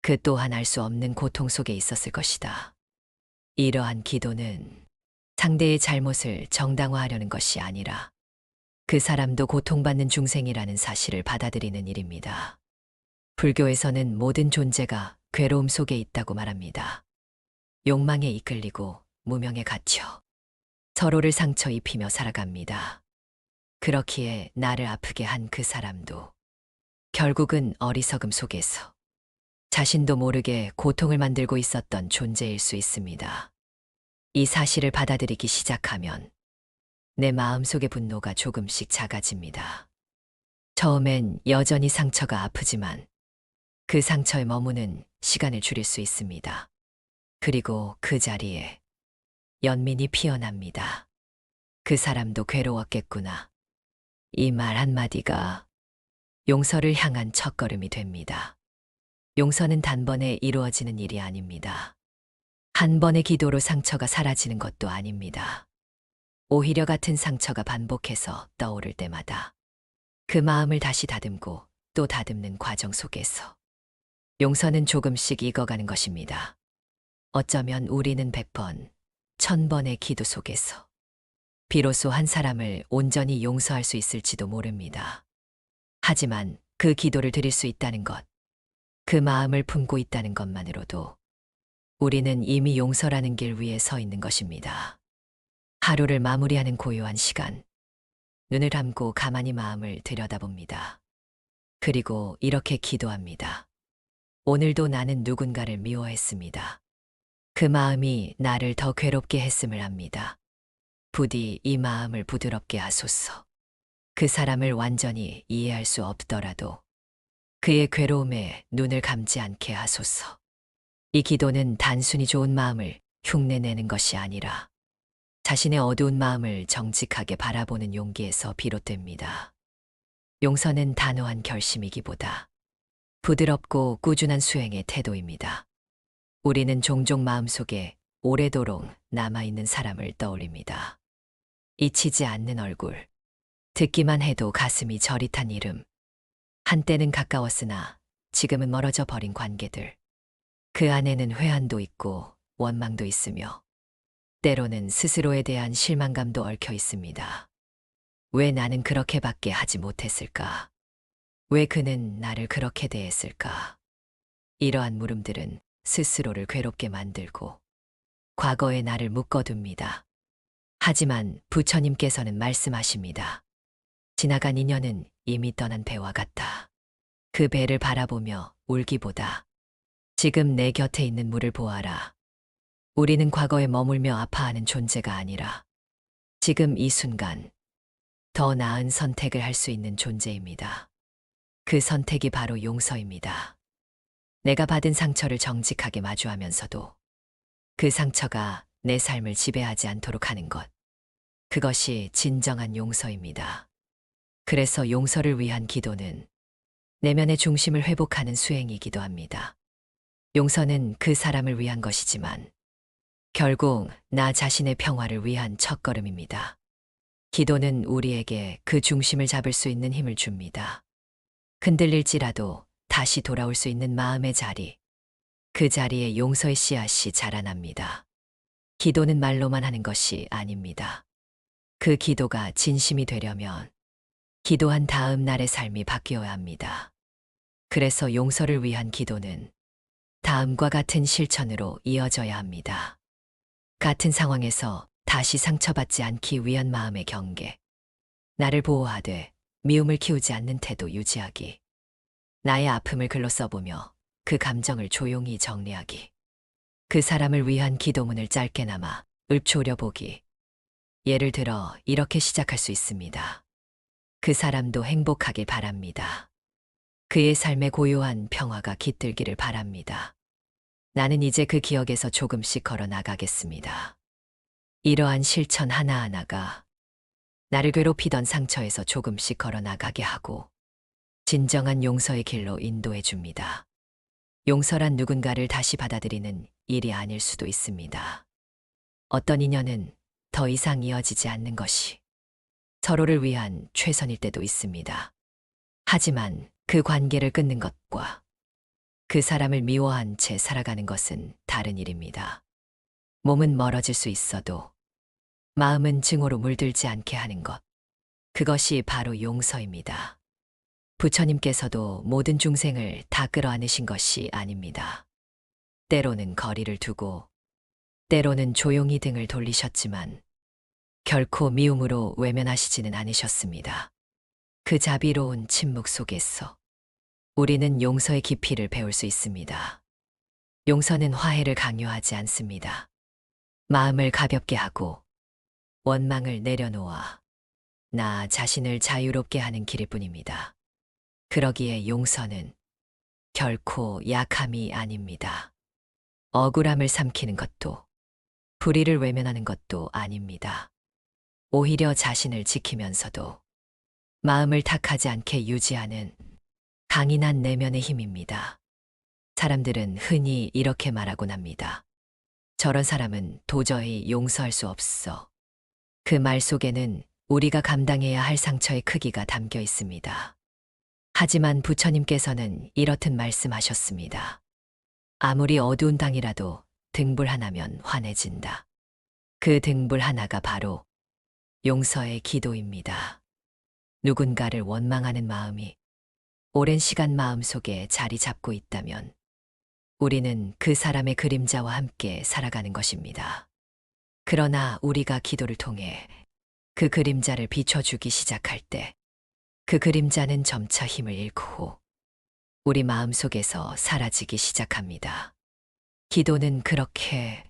그 또한 알 수 없는 고통 속에 있었을 것이다. 이러한 기도는 상대의 잘못을 정당화하려는 것이 아니라 그 사람도 고통받는 중생이라는 사실을 받아들이는 일입니다. 불교에서는 모든 존재가 괴로움 속에 있다고 말합니다. 욕망에 이끌리고 무명에 갇혀 서로를 상처 입히며 살아갑니다. 그렇기에 나를 아프게 한 그 사람도 결국은 어리석음 속에서 자신도 모르게 고통을 만들고 있었던 존재일 수 있습니다. 이 사실을 받아들이기 시작하면 내 마음속의 분노가 조금씩 작아집니다. 처음엔 여전히 상처가 아프지만 그 상처에 머무는 시간을 줄일 수 있습니다. 그리고 그 자리에 연민이 피어납니다. 그 사람도 괴로웠겠구나. 이 말 한마디가 용서를 향한 첫걸음이 됩니다. 용서는 단번에 이루어지는 일이 아닙니다. 한 번의 기도로 상처가 사라지는 것도 아닙니다. 오히려 같은 상처가 반복해서 떠오를 때마다 그 마음을 다시 다듬고 또 다듬는 과정 속에서 용서는 조금씩 익어가는 것입니다. 어쩌면 우리는 100번, 1000번의 기도 속에서 비로소 한 사람을 온전히 용서할 수 있을지도 모릅니다. 하지만 그 기도를 드릴 수 있다는 것, 그 마음을 품고 있다는 것만으로도 우리는 이미 용서라는 길 위에 서 있는 것입니다. 하루를 마무리하는 고요한 시간, 눈을 감고 가만히 마음을 들여다봅니다. 그리고 이렇게 기도합니다. 오늘도 나는 누군가를 미워했습니다. 그 마음이 나를 더 괴롭게 했음을 압니다. 부디 이 마음을 부드럽게 하소서. 그 사람을 완전히 이해할 수 없더라도 그의 괴로움에 눈을 감지 않게 하소서. 이 기도는 단순히 좋은 마음을 흉내내는 것이 아니라 자신의 어두운 마음을 정직하게 바라보는 용기에서 비롯됩니다. 용서는 단호한 결심이기보다 부드럽고 꾸준한 수행의 태도입니다. 우리는 종종 마음속에 오래도록 남아있는 사람을 떠올립니다. 잊히지 않는 얼굴, 듣기만 해도 가슴이 저릿한 이름, 한때는 가까웠으나 지금은 멀어져 버린 관계들. 그 안에는 회한도 있고 원망도 있으며 때로는 스스로에 대한 실망감도 얽혀 있습니다. 왜 나는 그렇게밖에 하지 못했을까? 왜 그는 나를 그렇게 대했을까? 이러한 물음들은 스스로를 괴롭게 만들고 과거의 나를 묶어둡니다. 하지만 부처님께서는 말씀하십니다. 지나간 인연은 이미 떠난 배와 같다. 그 배를 바라보며 울기보다 지금 내 곁에 있는 물을 보아라. 우리는 과거에 머물며 아파하는 존재가 아니라 지금 이 순간 더 나은 선택을 할 수 있는 존재입니다. 그 선택이 바로 용서입니다. 내가 받은 상처를 정직하게 마주하면서도 그 상처가 내 삶을 지배하지 않도록 하는 것. 그것이 진정한 용서입니다. 그래서 용서를 위한 기도는 내면의 중심을 회복하는 수행이기도 합니다. 용서는 그 사람을 위한 것이지만 결국 나 자신의 평화를 위한 첫걸음입니다. 기도는 우리에게 그 중심을 잡을 수 있는 힘을 줍니다. 흔들릴지라도 다시 돌아올 수 있는 마음의 자리, 그 자리에 용서의 씨앗이 자라납니다. 기도는 말로만 하는 것이 아닙니다. 그 기도가 진심이 되려면 기도한 다음 날의 삶이 바뀌어야 합니다. 그래서 용서를 위한 기도는 다음과 같은 실천으로 이어져야 합니다. 같은 상황에서 다시 상처받지 않기 위한 마음의 경계, 나를 보호하되 미움을 키우지 않는 태도 유지하기, 나의 아픔을 글로 써보며 그 감정을 조용히 정리하기, 그 사람을 위한 기도문을 짧게나마 읊조려보기. 예를 들어 이렇게 시작할 수 있습니다. 그 사람도 행복하길 바랍니다. 그의 삶에 고요한 평화가 깃들기를 바랍니다. 나는 이제 그 기억에서 조금씩 걸어 나가겠습니다. 이러한 실천 하나하나가 나를 괴롭히던 상처에서 조금씩 걸어 나가게 하고 진정한 용서의 길로 인도해 줍니다. 용서란 누군가를 다시 받아들이는 일이 아닐 수도 있습니다. 어떤 인연은 더 이상 이어지지 않는 것이 서로를 위한 최선일 때도 있습니다. 하지만 그 관계를 끊는 것과 그 사람을 미워한 채 살아가는 것은 다른 일입니다. 몸은 멀어질 수 있어도 마음은 증오로 물들지 않게 하는 것. 그것이 바로 용서입니다. 부처님께서도 모든 중생을 다 끌어안으신 것이 아닙니다. 때로는 거리를 두고, 때로는 조용히 등을 돌리셨지만, 결코 미움으로 외면하시지는 않으셨습니다. 그 자비로운 침묵 속에서 우리는 용서의 깊이를 배울 수 있습니다. 용서는 화해를 강요하지 않습니다. 마음을 가볍게 하고 원망을 내려놓아 나 자신을 자유롭게 하는 길일 뿐입니다. 그러기에 용서는 결코 약함이 아닙니다. 억울함을 삼키는 것도 불의를 외면하는 것도 아닙니다. 오히려 자신을 지키면서도 마음을 탁하지 않게 유지하는 강인한 내면의 힘입니다. 사람들은 흔히 이렇게 말하곤 합니다. 저런 사람은 도저히 용서할 수 없어. 그 말 속에는 우리가 감당해야 할 상처의 크기가 담겨 있습니다. 하지만 부처님께서는 이렇듯 말씀하셨습니다. 아무리 어두운 땅이라도 등불 하나면 환해진다. 그 등불 하나가 바로 용서의 기도입니다. 누군가를 원망하는 마음이 오랜 시간 마음속에 자리 잡고 있다면 우리는 그 사람의 그림자와 함께 살아가는 것입니다. 그러나 우리가 기도를 통해 그 그림자를 비춰주기 시작할 때 그 그림자는 점차 힘을 잃고 우리 마음속에서 사라지기 시작합니다. 기도는 그렇게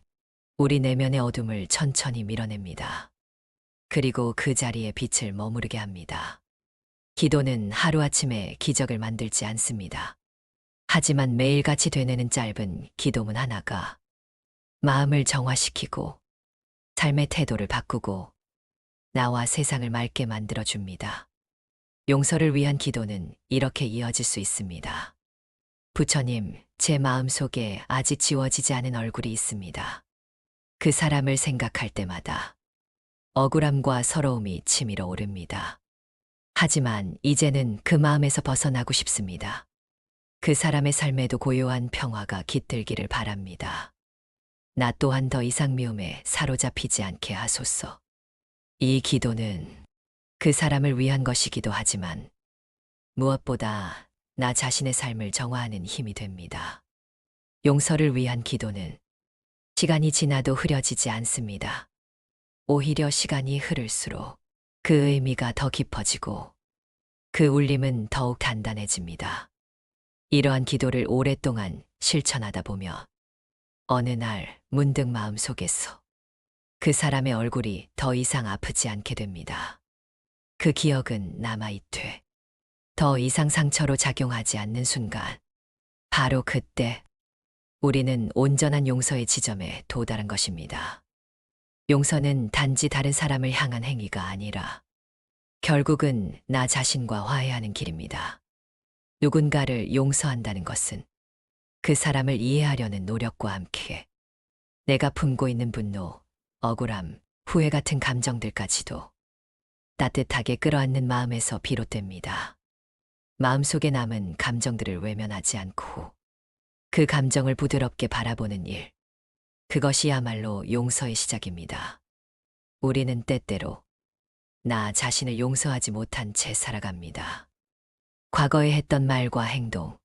우리 내면의 어둠을 천천히 밀어냅니다. 그리고 그 자리에 빛을 머무르게 합니다. 기도는 하루아침에 기적을 만들지 않습니다. 하지만 매일같이 되뇌는 짧은 기도문 하나가 마음을 정화시키고 삶의 태도를 바꾸고 나와 세상을 맑게 만들어줍니다. 용서를 위한 기도는 이렇게 이어질 수 있습니다. 부처님, 제 마음속에 아직 지워지지 않은 얼굴이 있습니다. 그 사람을 생각할 때마다 억울함과 서러움이 치밀어 오릅니다. 하지만 이제는 그 마음에서 벗어나고 싶습니다. 그 사람의 삶에도 고요한 평화가 깃들기를 바랍니다. 나 또한 더 이상 미움에 사로잡히지 않게 하소서. 이 기도는 그 사람을 위한 것이기도 하지만 무엇보다 나 자신의 삶을 정화하는 힘이 됩니다. 용서를 위한 기도는 시간이 지나도 흐려지지 않습니다. 오히려 시간이 흐를수록 그 의미가 더 깊어지고 그 울림은 더욱 단단해집니다. 이러한 기도를 오랫동안 실천하다 보며 어느 날 문득 마음속에서 그 사람의 얼굴이 더 이상 아프지 않게 됩니다. 그 기억은 남아있되 더 이상 상처로 작용하지 않는 순간 바로 그때 우리는 온전한 용서의 지점에 도달한 것입니다. 용서는 단지 다른 사람을 향한 행위가 아니라 결국은 나 자신과 화해하는 길입니다. 누군가를 용서한다는 것은 그 사람을 이해하려는 노력과 함께 내가 품고 있는 분노, 억울함, 후회 같은 감정들까지도 따뜻하게 끌어안는 마음에서 비롯됩니다. 마음속에 남은 감정들을 외면하지 않고 그 감정을 부드럽게 바라보는 일, 그것이야말로 용서의 시작입니다. 우리는 때때로 나 자신을 용서하지 못한 채 살아갑니다. 과거에 했던 말과 행동,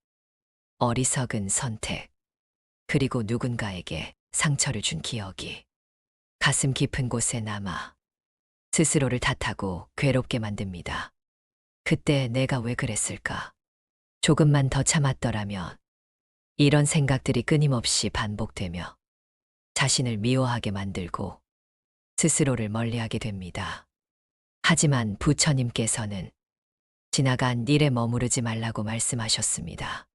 어리석은 선택, 그리고 누군가에게 상처를 준 기억이 가슴 깊은 곳에 남아 스스로를 탓하고 괴롭게 만듭니다. 그때 내가 왜 그랬을까? 조금만 더 참았더라면 이런 생각들이 끊임없이 반복되며 자신을 미워하게 만들고 스스로를 멀리하게 됩니다. 하지만 부처님께서는 지나간 일에 머무르지 말라고 말씀하셨습니다.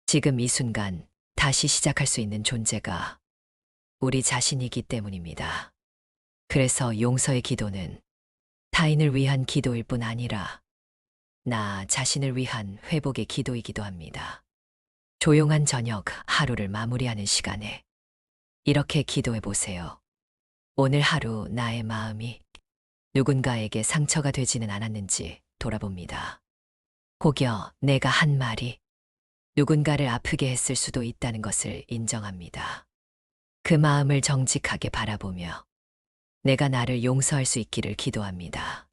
지금 이 순간 다시 시작할 수 있는 존재가 우리 자신이기 때문입니다. 그래서 용서의 기도는 타인을 위한 기도일 뿐 아니라 나 자신을 위한 회복의 기도이기도 합니다. 조용한 저녁 하루를 마무리하는 시간에 이렇게 기도해 보세요. 오늘 하루 나의 마음이 누군가에게 상처가 되지는 않았는지 돌아봅니다. 혹여 내가 한 말이 누군가를 아프게 했을 수도 있다는 것을 인정합니다. 그 마음을 정직하게 바라보며 내가 나를 용서할 수 있기를 기도합니다.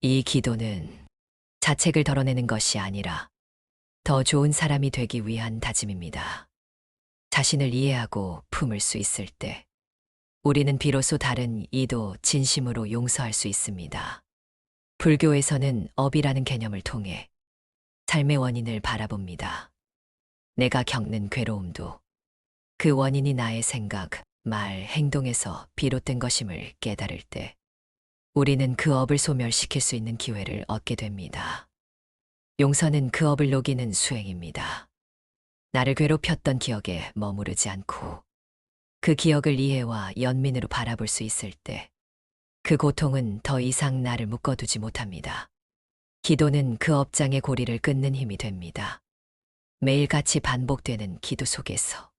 이 기도는 자책을 덜어내는 것이 아니라 더 좋은 사람이 되기 위한 다짐입니다. 자신을 이해하고 품을 수 있을 때 우리는 비로소 다른 이도 진심으로 용서할 수 있습니다. 불교에서는 업이라는 개념을 통해 삶의 원인을 바라봅니다. 내가 겪는 괴로움도 그 원인이 나의 생각, 말, 행동에서 비롯된 것임을 깨달을 때 우리는 그 업을 소멸시킬 수 있는 기회를 얻게 됩니다. 용서는 그 업을 녹이는 수행입니다. 나를 괴롭혔던 기억에 머무르지 않고 그 기억을 이해와 연민으로 바라볼 수 있을 때 그 고통은 더 이상 나를 묶어두지 못합니다. 기도는 그 업장의 고리를 끊는 힘이 됩니다. 매일같이 반복되는 기도 속에서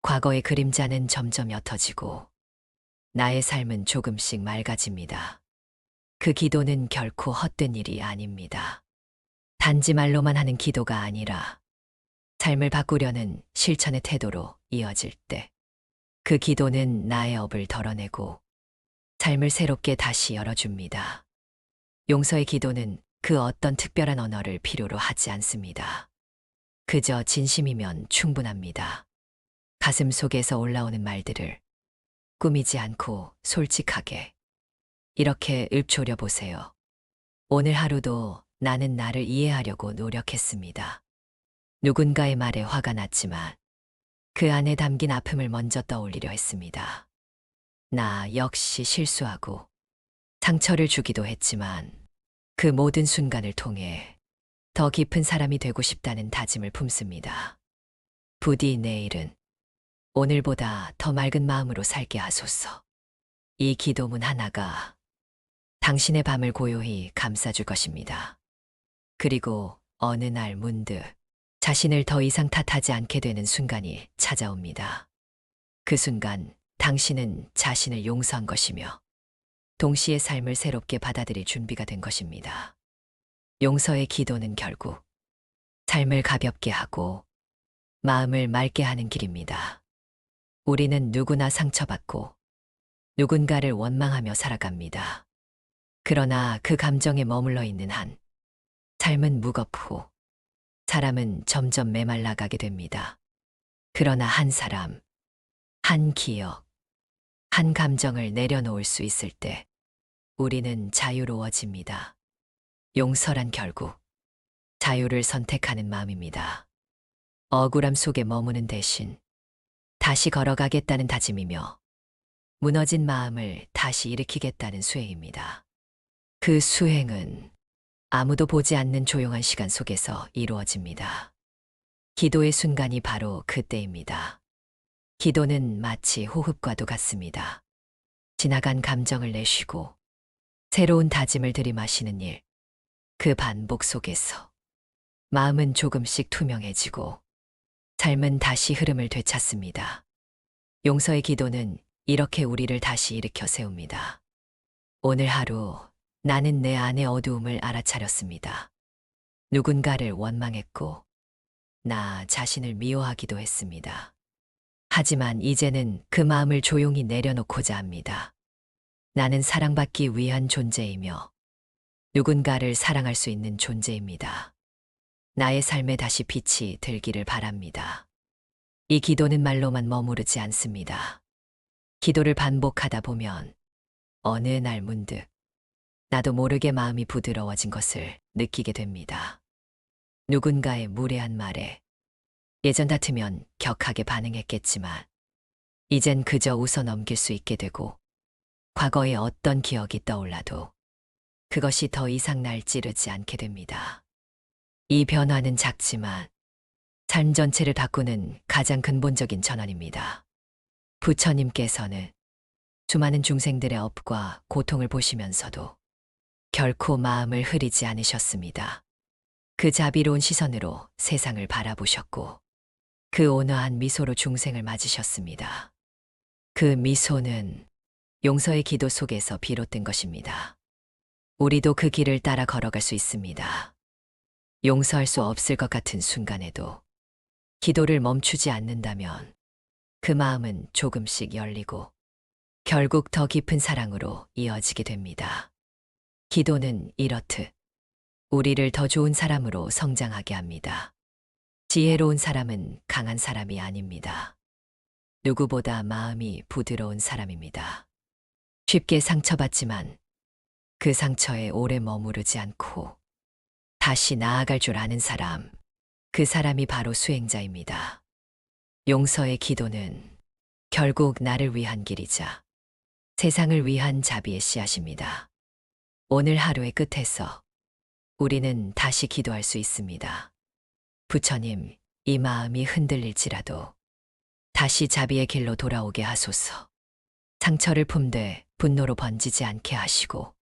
과거의 그림자는 점점 옅어지고 나의 삶은 조금씩 맑아집니다. 그 기도는 결코 헛된 일이 아닙니다. 단지 말로만 하는 기도가 아니라 삶을 바꾸려는 실천의 태도로 이어질 때 그 기도는 나의 업을 덜어내고 삶을 새롭게 다시 열어줍니다. 용서의 기도는 그 어떤 특별한 언어를 필요로 하지 않습니다. 그저 진심이면 충분합니다. 가슴 속에서 올라오는 말들을 꾸미지 않고 솔직하게 이렇게 읊조려 보세요. 오늘 하루도 나는 나를 이해하려고 노력했습니다. 누군가의 말에 화가 났지만 그 안에 담긴 아픔을 먼저 떠올리려 했습니다. 나 역시 실수하고 상처를 주기도 했지만 그 모든 순간을 통해 더 깊은 사람이 되고 싶다는 다짐을 품습니다. 부디 내일은 오늘보다 더 맑은 마음으로 살게 하소서. 이 기도문 하나가 당신의 밤을 고요히 감싸줄 것입니다. 그리고 어느 날 문득 자신을 더 이상 탓하지 않게 되는 순간이 찾아옵니다. 그 순간 당신은 자신을 용서한 것이며 동시에 삶을 새롭게 받아들일 준비가 된 것입니다. 용서의 기도는 결국 삶을 가볍게 하고 마음을 맑게 하는 길입니다. 우리는 누구나 상처받고 누군가를 원망하며 살아갑니다. 그러나 그 감정에 머물러 있는 한 삶은 무겁고 사람은 점점 메말라가게 됩니다. 그러나 한 사람, 한 기억, 한 감정을 내려놓을 수 있을 때 우리는 자유로워집니다. 용서란 결국 자유를 선택하는 마음입니다. 억울함 속에 머무는 대신 다시 걸어가겠다는 다짐이며 무너진 마음을 다시 일으키겠다는 수행입니다. 그 수행은 아무도 보지 않는 조용한 시간 속에서 이루어집니다. 기도의 순간이 바로 그때입니다. 기도는 마치 호흡과도 같습니다. 지나간 감정을 내쉬고 새로운 다짐을 들이마시는 일. 그 반복 속에서 마음은 조금씩 투명해지고 삶은 다시 흐름을 되찾습니다. 용서의 기도는 이렇게 우리를 다시 일으켜 세웁니다. 오늘 하루 나는 내 안의 어두움을 알아차렸습니다. 누군가를 원망했고 나 자신을 미워하기도 했습니다. 하지만 이제는 그 마음을 조용히 내려놓고자 합니다. 나는 사랑받기 위한 존재이며 누군가를 사랑할 수 있는 존재입니다. 나의 삶에 다시 빛이 들기를 바랍니다. 이 기도는 말로만 머무르지 않습니다. 기도를 반복하다 보면 어느 날 문득 나도 모르게 마음이 부드러워진 것을 느끼게 됩니다. 누군가의 무례한 말에 예전 같으면 격하게 반응했겠지만 이젠 그저 웃어 넘길 수 있게 되고 과거의 어떤 기억이 떠올라도 그것이 더 이상 날 찌르지 않게 됩니다. 이 변화는 작지만 삶 전체를 바꾸는 가장 근본적인 전환입니다. 부처님께서는 수많은 중생들의 업과 고통을 보시면서도 결코 마음을 흐리지 않으셨습니다. 그 자비로운 시선으로 세상을 바라보셨고 그 온화한 미소로 중생을 맞으셨습니다. 그 미소는 용서의 기도 속에서 비롯된 것입니다. 우리도 그 길을 따라 걸어갈 수 있습니다. 용서할 수 없을 것 같은 순간에도 기도를 멈추지 않는다면 그 마음은 조금씩 열리고 결국 더 깊은 사랑으로 이어지게 됩니다. 기도는 이렇듯 우리를 더 좋은 사람으로 성장하게 합니다. 지혜로운 사람은 강한 사람이 아닙니다. 누구보다 마음이 부드러운 사람입니다. 쉽게 상처받지만 그 상처에 오래 머무르지 않고 다시 나아갈 줄 아는 사람, 그 사람이 바로 수행자입니다. 용서의 기도는 결국 나를 위한 길이자 세상을 위한 자비의 씨앗입니다. 오늘 하루의 끝에서 우리는 다시 기도할 수 있습니다. 부처님, 이 마음이 흔들릴지라도 다시 자비의 길로 돌아오게 하소서. 상처를 품되 분노로 번지지 않게 하시고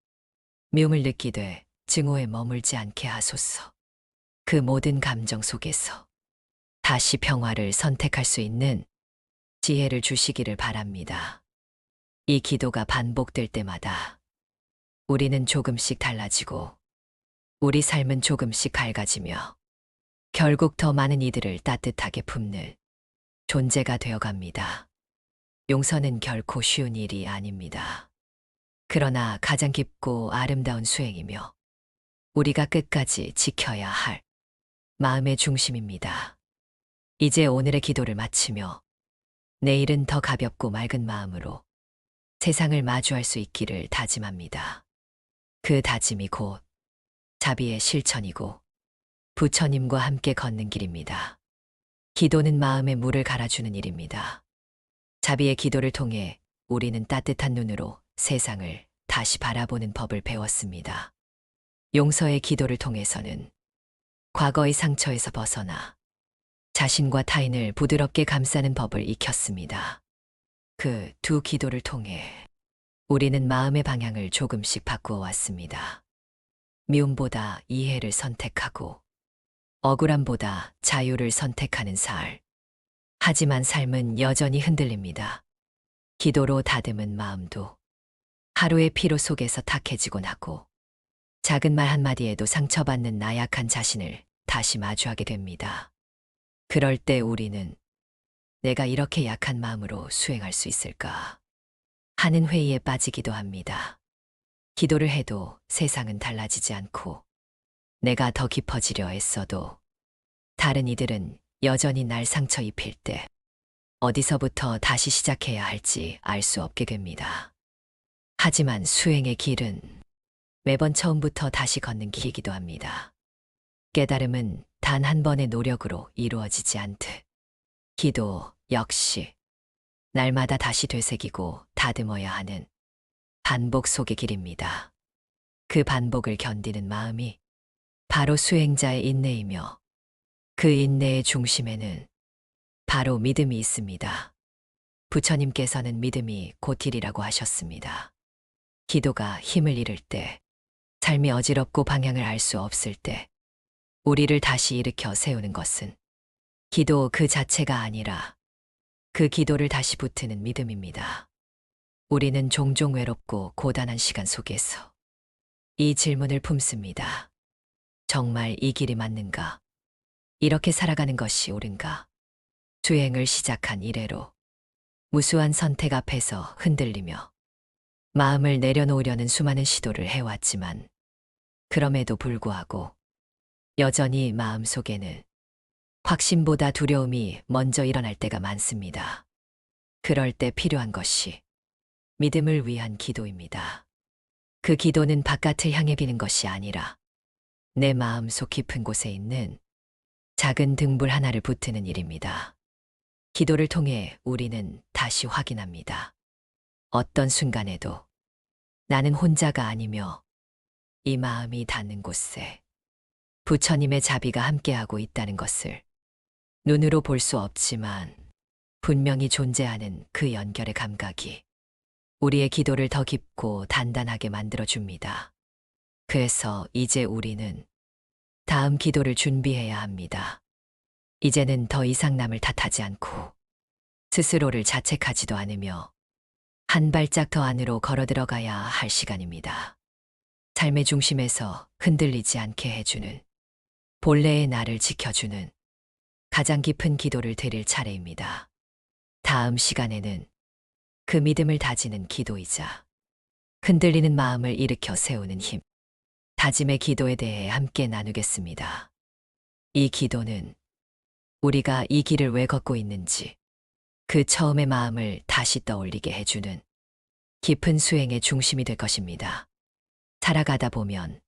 미움을 느끼되 증오에 머물지 않게 하소서. 그 모든 감정 속에서 다시 평화를 선택할 수 있는 지혜를 주시기를 바랍니다. 이 기도가 반복될 때마다 우리는 조금씩 달라지고 우리 삶은 조금씩 밝아지며 결국 더 많은 이들을 따뜻하게 품는 존재가 되어갑니다. 용서는 결코 쉬운 일이 아닙니다. 그러나 가장 깊고 아름다운 수행이며 우리가 끝까지 지켜야 할 마음의 중심입니다. 이제 오늘의 기도를 마치며 내일은 더 가볍고 맑은 마음으로 세상을 마주할 수 있기를 다짐합니다. 그 다짐이 곧 자비의 실천이고 부처님과 함께 걷는 길입니다. 기도는 마음에 물을 갈아주는 일입니다. 자비의 기도를 통해 우리는 따뜻한 눈으로 세상을 다시 바라보는 법을 배웠습니다. 용서의 기도를 통해서는 과거의 상처에서 벗어나 자신과 타인을 부드럽게 감싸는 법을 익혔습니다. 그 두 기도를 통해 우리는 마음의 방향을 조금씩 바꾸어 왔습니다. 미움보다 이해를 선택하고 억울함보다 자유를 선택하는 살. 하지만 삶은 여전히 흔들립니다. 기도로 다듬은 마음도 하루의 피로 속에서 탁해지곤 하고 작은 말 한마디에도 상처받는 나약한 자신을 다시 마주하게 됩니다. 그럴 때 우리는 내가 이렇게 약한 마음으로 수행할 수 있을까 하는 회의에 빠지기도 합니다. 기도를 해도 세상은 달라지지 않고 내가 더 깊어지려 애써도 다른 이들은 여전히 날 상처 입힐 때 어디서부터 다시 시작해야 할지 알 수 없게 됩니다. 하지만 수행의 길은 매번 처음부터 다시 걷는 길이기도 합니다. 깨달음은 단 한 번의 노력으로 이루어지지 않듯 기도 역시 날마다 다시 되새기고 다듬어야 하는 반복 속의 길입니다. 그 반복을 견디는 마음이 바로 수행자의 인내이며 그 인내의 중심에는 바로 믿음이 있습니다. 부처님께서는 믿음이 곧 길이라고 하셨습니다. 기도가 힘을 잃을 때, 삶이 어지럽고 방향을 알 수 없을 때, 우리를 다시 일으켜 세우는 것은 기도 그 자체가 아니라 그 기도를 다시 붙드는 믿음입니다. 우리는 종종 외롭고 고단한 시간 속에서 이 질문을 품습니다. 정말 이 길이 맞는가? 이렇게 살아가는 것이 옳은가? 수행을 시작한 이래로 무수한 선택 앞에서 흔들리며 마음을 내려놓으려는 수많은 시도를 해왔지만 그럼에도 불구하고 여전히 마음속에는 확신보다 두려움이 먼저 일어날 때가 많습니다. 그럴 때 필요한 것이 믿음을 위한 기도입니다. 그 기도는 바깥을 향해 비는 것이 아니라 내 마음속 깊은 곳에 있는 작은 등불 하나를 붙드는 일입니다. 기도를 통해 우리는 다시 확인합니다. 어떤 순간에도 나는 혼자가 아니며 이 마음이 닿는 곳에 부처님의 자비가 함께하고 있다는 것을 눈으로 볼 수 없지만 분명히 존재하는 그 연결의 감각이 우리의 기도를 더 깊고 단단하게 만들어줍니다. 그래서 이제 우리는 다음 기도를 준비해야 합니다. 이제는 더 이상 남을 탓하지 않고 스스로를 자책하지도 않으며 한 발짝 더 안으로 걸어 들어가야 할 시간입니다. 삶의 중심에서 흔들리지 않게 해주는 본래의 나를 지켜주는 가장 깊은 기도를 드릴 차례입니다. 다음 시간에는 그 믿음을 다지는 기도이자 흔들리는 마음을 일으켜 세우는 힘. 다짐의 기도에 대해 함께 나누겠습니다. 이 기도는 우리가 이 길을 왜 걷고 있는지 그 처음의 마음을 다시 떠올리게 해주는 깊은 수행의 중심이 될 것입니다. 살아가다 보면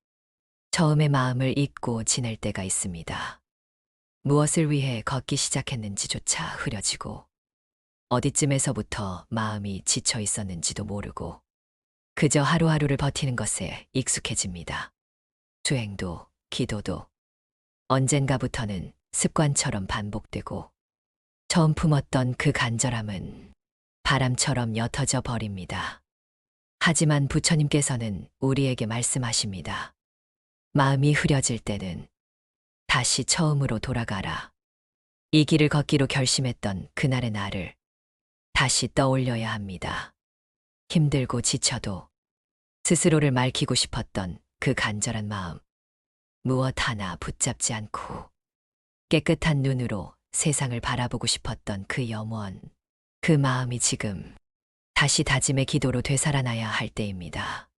처음의 마음을 잊고 지낼 때가 있습니다. 무엇을 위해 걷기 시작했는지조차 흐려지고 어디쯤에서부터 마음이 지쳐 있었는지도 모르고 그저 하루하루를 버티는 것에 익숙해집니다. 수행도 기도도 언젠가부터는 습관처럼 반복되고 처음 품었던 그 간절함은 바람처럼 옅어져 버립니다. 하지만 부처님께서는 우리에게 말씀하십니다. 마음이 흐려질 때는 다시 처음으로 돌아가라. 이 길을 걷기로 결심했던 그날의 나를 다시 떠올려야 합니다. 힘들고 지쳐도 스스로를 밝히고 싶었던 그 간절한 마음, 무엇 하나 붙잡지 않고 깨끗한 눈으로 세상을 바라보고 싶었던 그 염원, 그 마음이 지금 다시 다짐의 기도로 되살아나야 할 때입니다.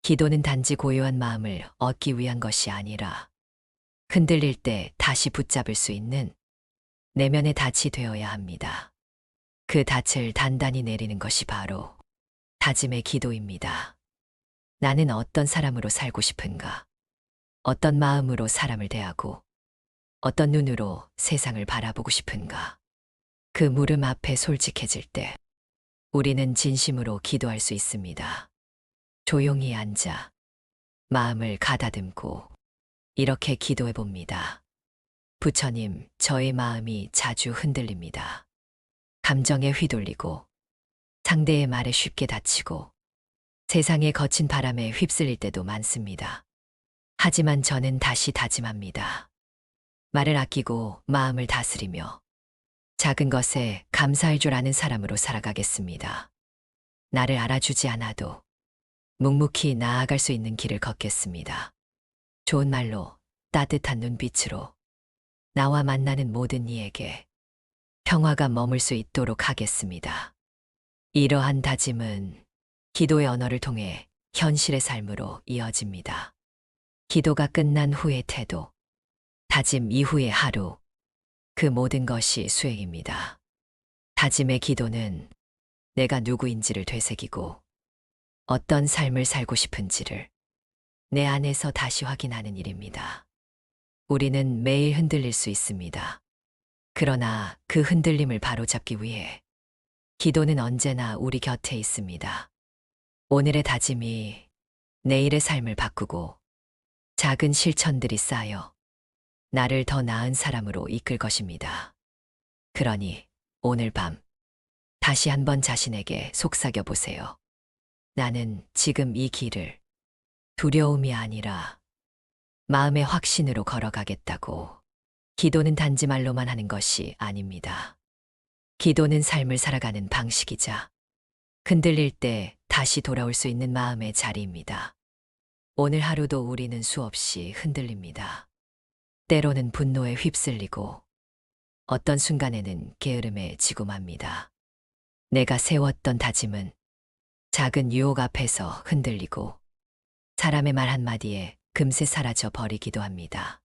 기도는 단지 고요한 마음을 얻기 위한 것이 아니라 흔들릴 때 다시 붙잡을 수 있는 내면의 닻이 되어야 합니다. 그 닻을 단단히 내리는 것이 바로 다짐의 기도입니다. 나는 어떤 사람으로 살고 싶은가? 어떤 마음으로 사람을 대하고 어떤 눈으로 세상을 바라보고 싶은가? 그 물음 앞에 솔직해질 때 우리는 진심으로 기도할 수 있습니다. 조용히 앉아 마음을 가다듬고 이렇게 기도해 봅니다. 부처님, 저의 마음이 자주 흔들립니다. 감정에 휘둘리고 상대의 말에 쉽게 다치고 세상의 거친 바람에 휩쓸릴 때도 많습니다. 하지만 저는 다시 다짐합니다. 말을 아끼고 마음을 다스리며 작은 것에 감사할 줄 아는 사람으로 살아가겠습니다. 나를 알아주지 않아도 묵묵히 나아갈 수 있는 길을 걷겠습니다. 좋은 말로, 따뜻한 눈빛으로 나와 만나는 모든 이에게 평화가 머물 수 있도록 하겠습니다. 이러한 다짐은 기도의 언어를 통해 현실의 삶으로 이어집니다. 기도가 끝난 후의 태도, 다짐 이후의 하루, 그 모든 것이 수행입니다. 다짐의 기도는 내가 누구인지를 되새기고 어떤 삶을 살고 싶은지를 내 안에서 다시 확인하는 일입니다. 우리는 매일 흔들릴 수 있습니다. 그러나 그 흔들림을 바로잡기 위해 기도는 언제나 우리 곁에 있습니다. 오늘의 다짐이 내일의 삶을 바꾸고 작은 실천들이 쌓여 나를 더 나은 사람으로 이끌 것입니다. 그러니 오늘 밤 다시 한번 자신에게 속삭여 보세요. 나는 지금 이 길을 두려움이 아니라 마음의 확신으로 걸어가겠다고. 기도는 단지 말로만 하는 것이 아닙니다. 기도는 삶을 살아가는 방식이자 흔들릴 때 다시 돌아올 수 있는 마음의 자리입니다. 오늘 하루도 우리는 수없이 흔들립니다. 때로는 분노에 휩쓸리고 어떤 순간에는 게으름에 지고 맙니다. 내가 세웠던 다짐은 작은 유혹 앞에서 흔들리고 사람의 말 한마디에 금세 사라져 버리기도 합니다.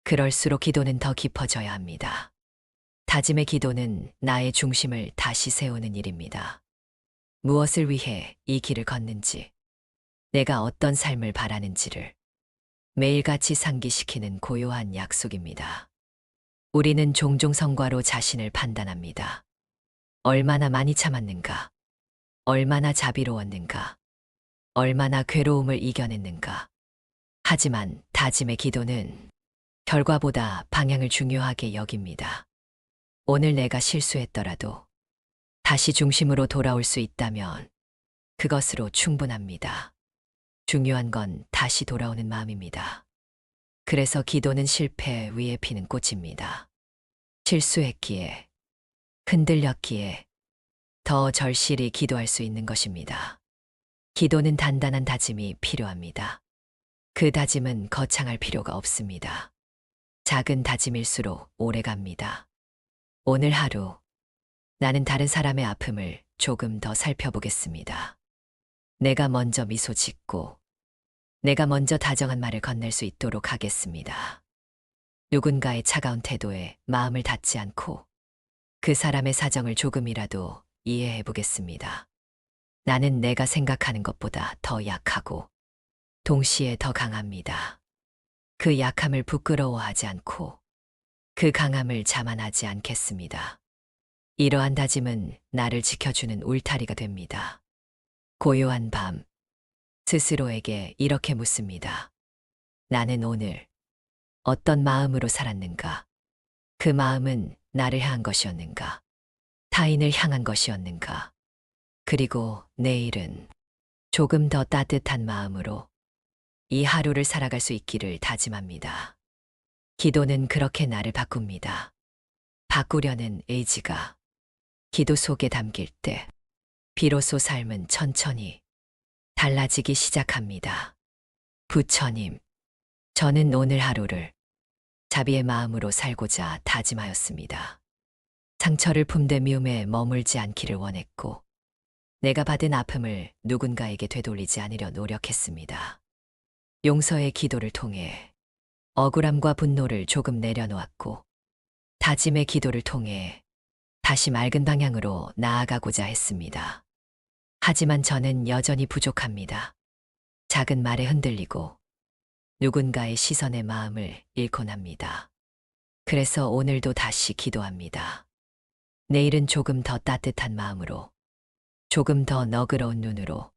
그럴수록 기도는 더 깊어져야 합니다. 다짐의 기도는 나의 중심을 다시 세우는 일입니다. 무엇을 위해 이 길을 걷는지, 내가 어떤 삶을 바라는지를 매일같이 상기시키는 고요한 약속입니다. 우리는 종종 성과로 자신을 판단합니다. 얼마나 많이 참았는가, 얼마나 자비로웠는가, 얼마나 괴로움을 이겨냈는가. 하지만 다짐의 기도는 결과보다 방향을 중요하게 여깁니다. 오늘 내가 실수했더라도 다시 중심으로 돌아올 수 있다면 그것으로 충분합니다. 중요한 건 다시 돌아오는 마음입니다. 그래서 기도는 실패 위에 피는 꽃입니다. 실수했기에, 흔들렸기에 더 절실히 기도할 수 있는 것입니다. 기도는 단단한 다짐이 필요합니다. 그 다짐은 거창할 필요가 없습니다. 작은 다짐일수록 오래 갑니다. 오늘 하루, 나는 다른 사람의 아픔을 조금 더 살펴보겠습니다. 내가 먼저 미소 짓고 내가 먼저 다정한 말을 건넬 수 있도록 하겠습니다. 누군가의 차가운 태도에 마음을 닫지 않고 그 사람의 사정을 조금이라도 이해해 보겠습니다. 나는 내가 생각하는 것보다 더 약하고 동시에 더 강합니다. 그 약함을 부끄러워하지 않고 그 강함을 자만하지 않겠습니다. 이러한 다짐은 나를 지켜주는 울타리가 됩니다. 고요한 밤, 스스로에게 이렇게 묻습니다. 나는 오늘 어떤 마음으로 살았는가? 그 마음은 나를 향한 것이었는가? 타인을 향한 것이었는가? 그리고 내일은 조금 더 따뜻한 마음으로 이 하루를 살아갈 수 있기를 다짐합니다. 기도는 그렇게 나를 바꿉니다. 바꾸려는 의지가 기도 속에 담길 때 비로소 삶은 천천히 달라지기 시작합니다. 부처님, 저는 오늘 하루를 자비의 마음으로 살고자 다짐하였습니다. 상처를 품되 미움에 머물지 않기를 원했고 내가 받은 아픔을 누군가에게 되돌리지 않으려 노력했습니다. 용서의 기도를 통해 억울함과 분노를 조금 내려놓았고 다짐의 기도를 통해 다시 맑은 방향으로 나아가고자 했습니다. 하지만 저는 여전히 부족합니다. 작은 말에 흔들리고 누군가의 시선에 마음을 잃곤 합니다. 그래서 오늘도 다시 기도합니다. 내일은 조금 더 따뜻한 마음으로, 조금 더 너그러운 눈으로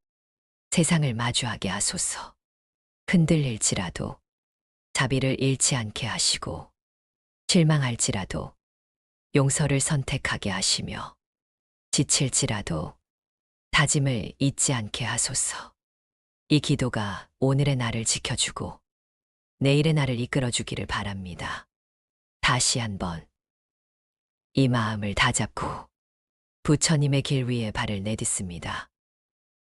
세상을 마주하게 하소서. 흔들릴지라도 자비를 잃지 않게 하시고 실망할지라도 용서를 선택하게 하시며 지칠지라도 다짐을 잊지 않게 하소서. 이 기도가 오늘의 나를 지켜주고 내일의 나를 이끌어주기를 바랍니다. 다시 한번 이 마음을 다잡고 부처님의 길 위에 발을 내딛습니다.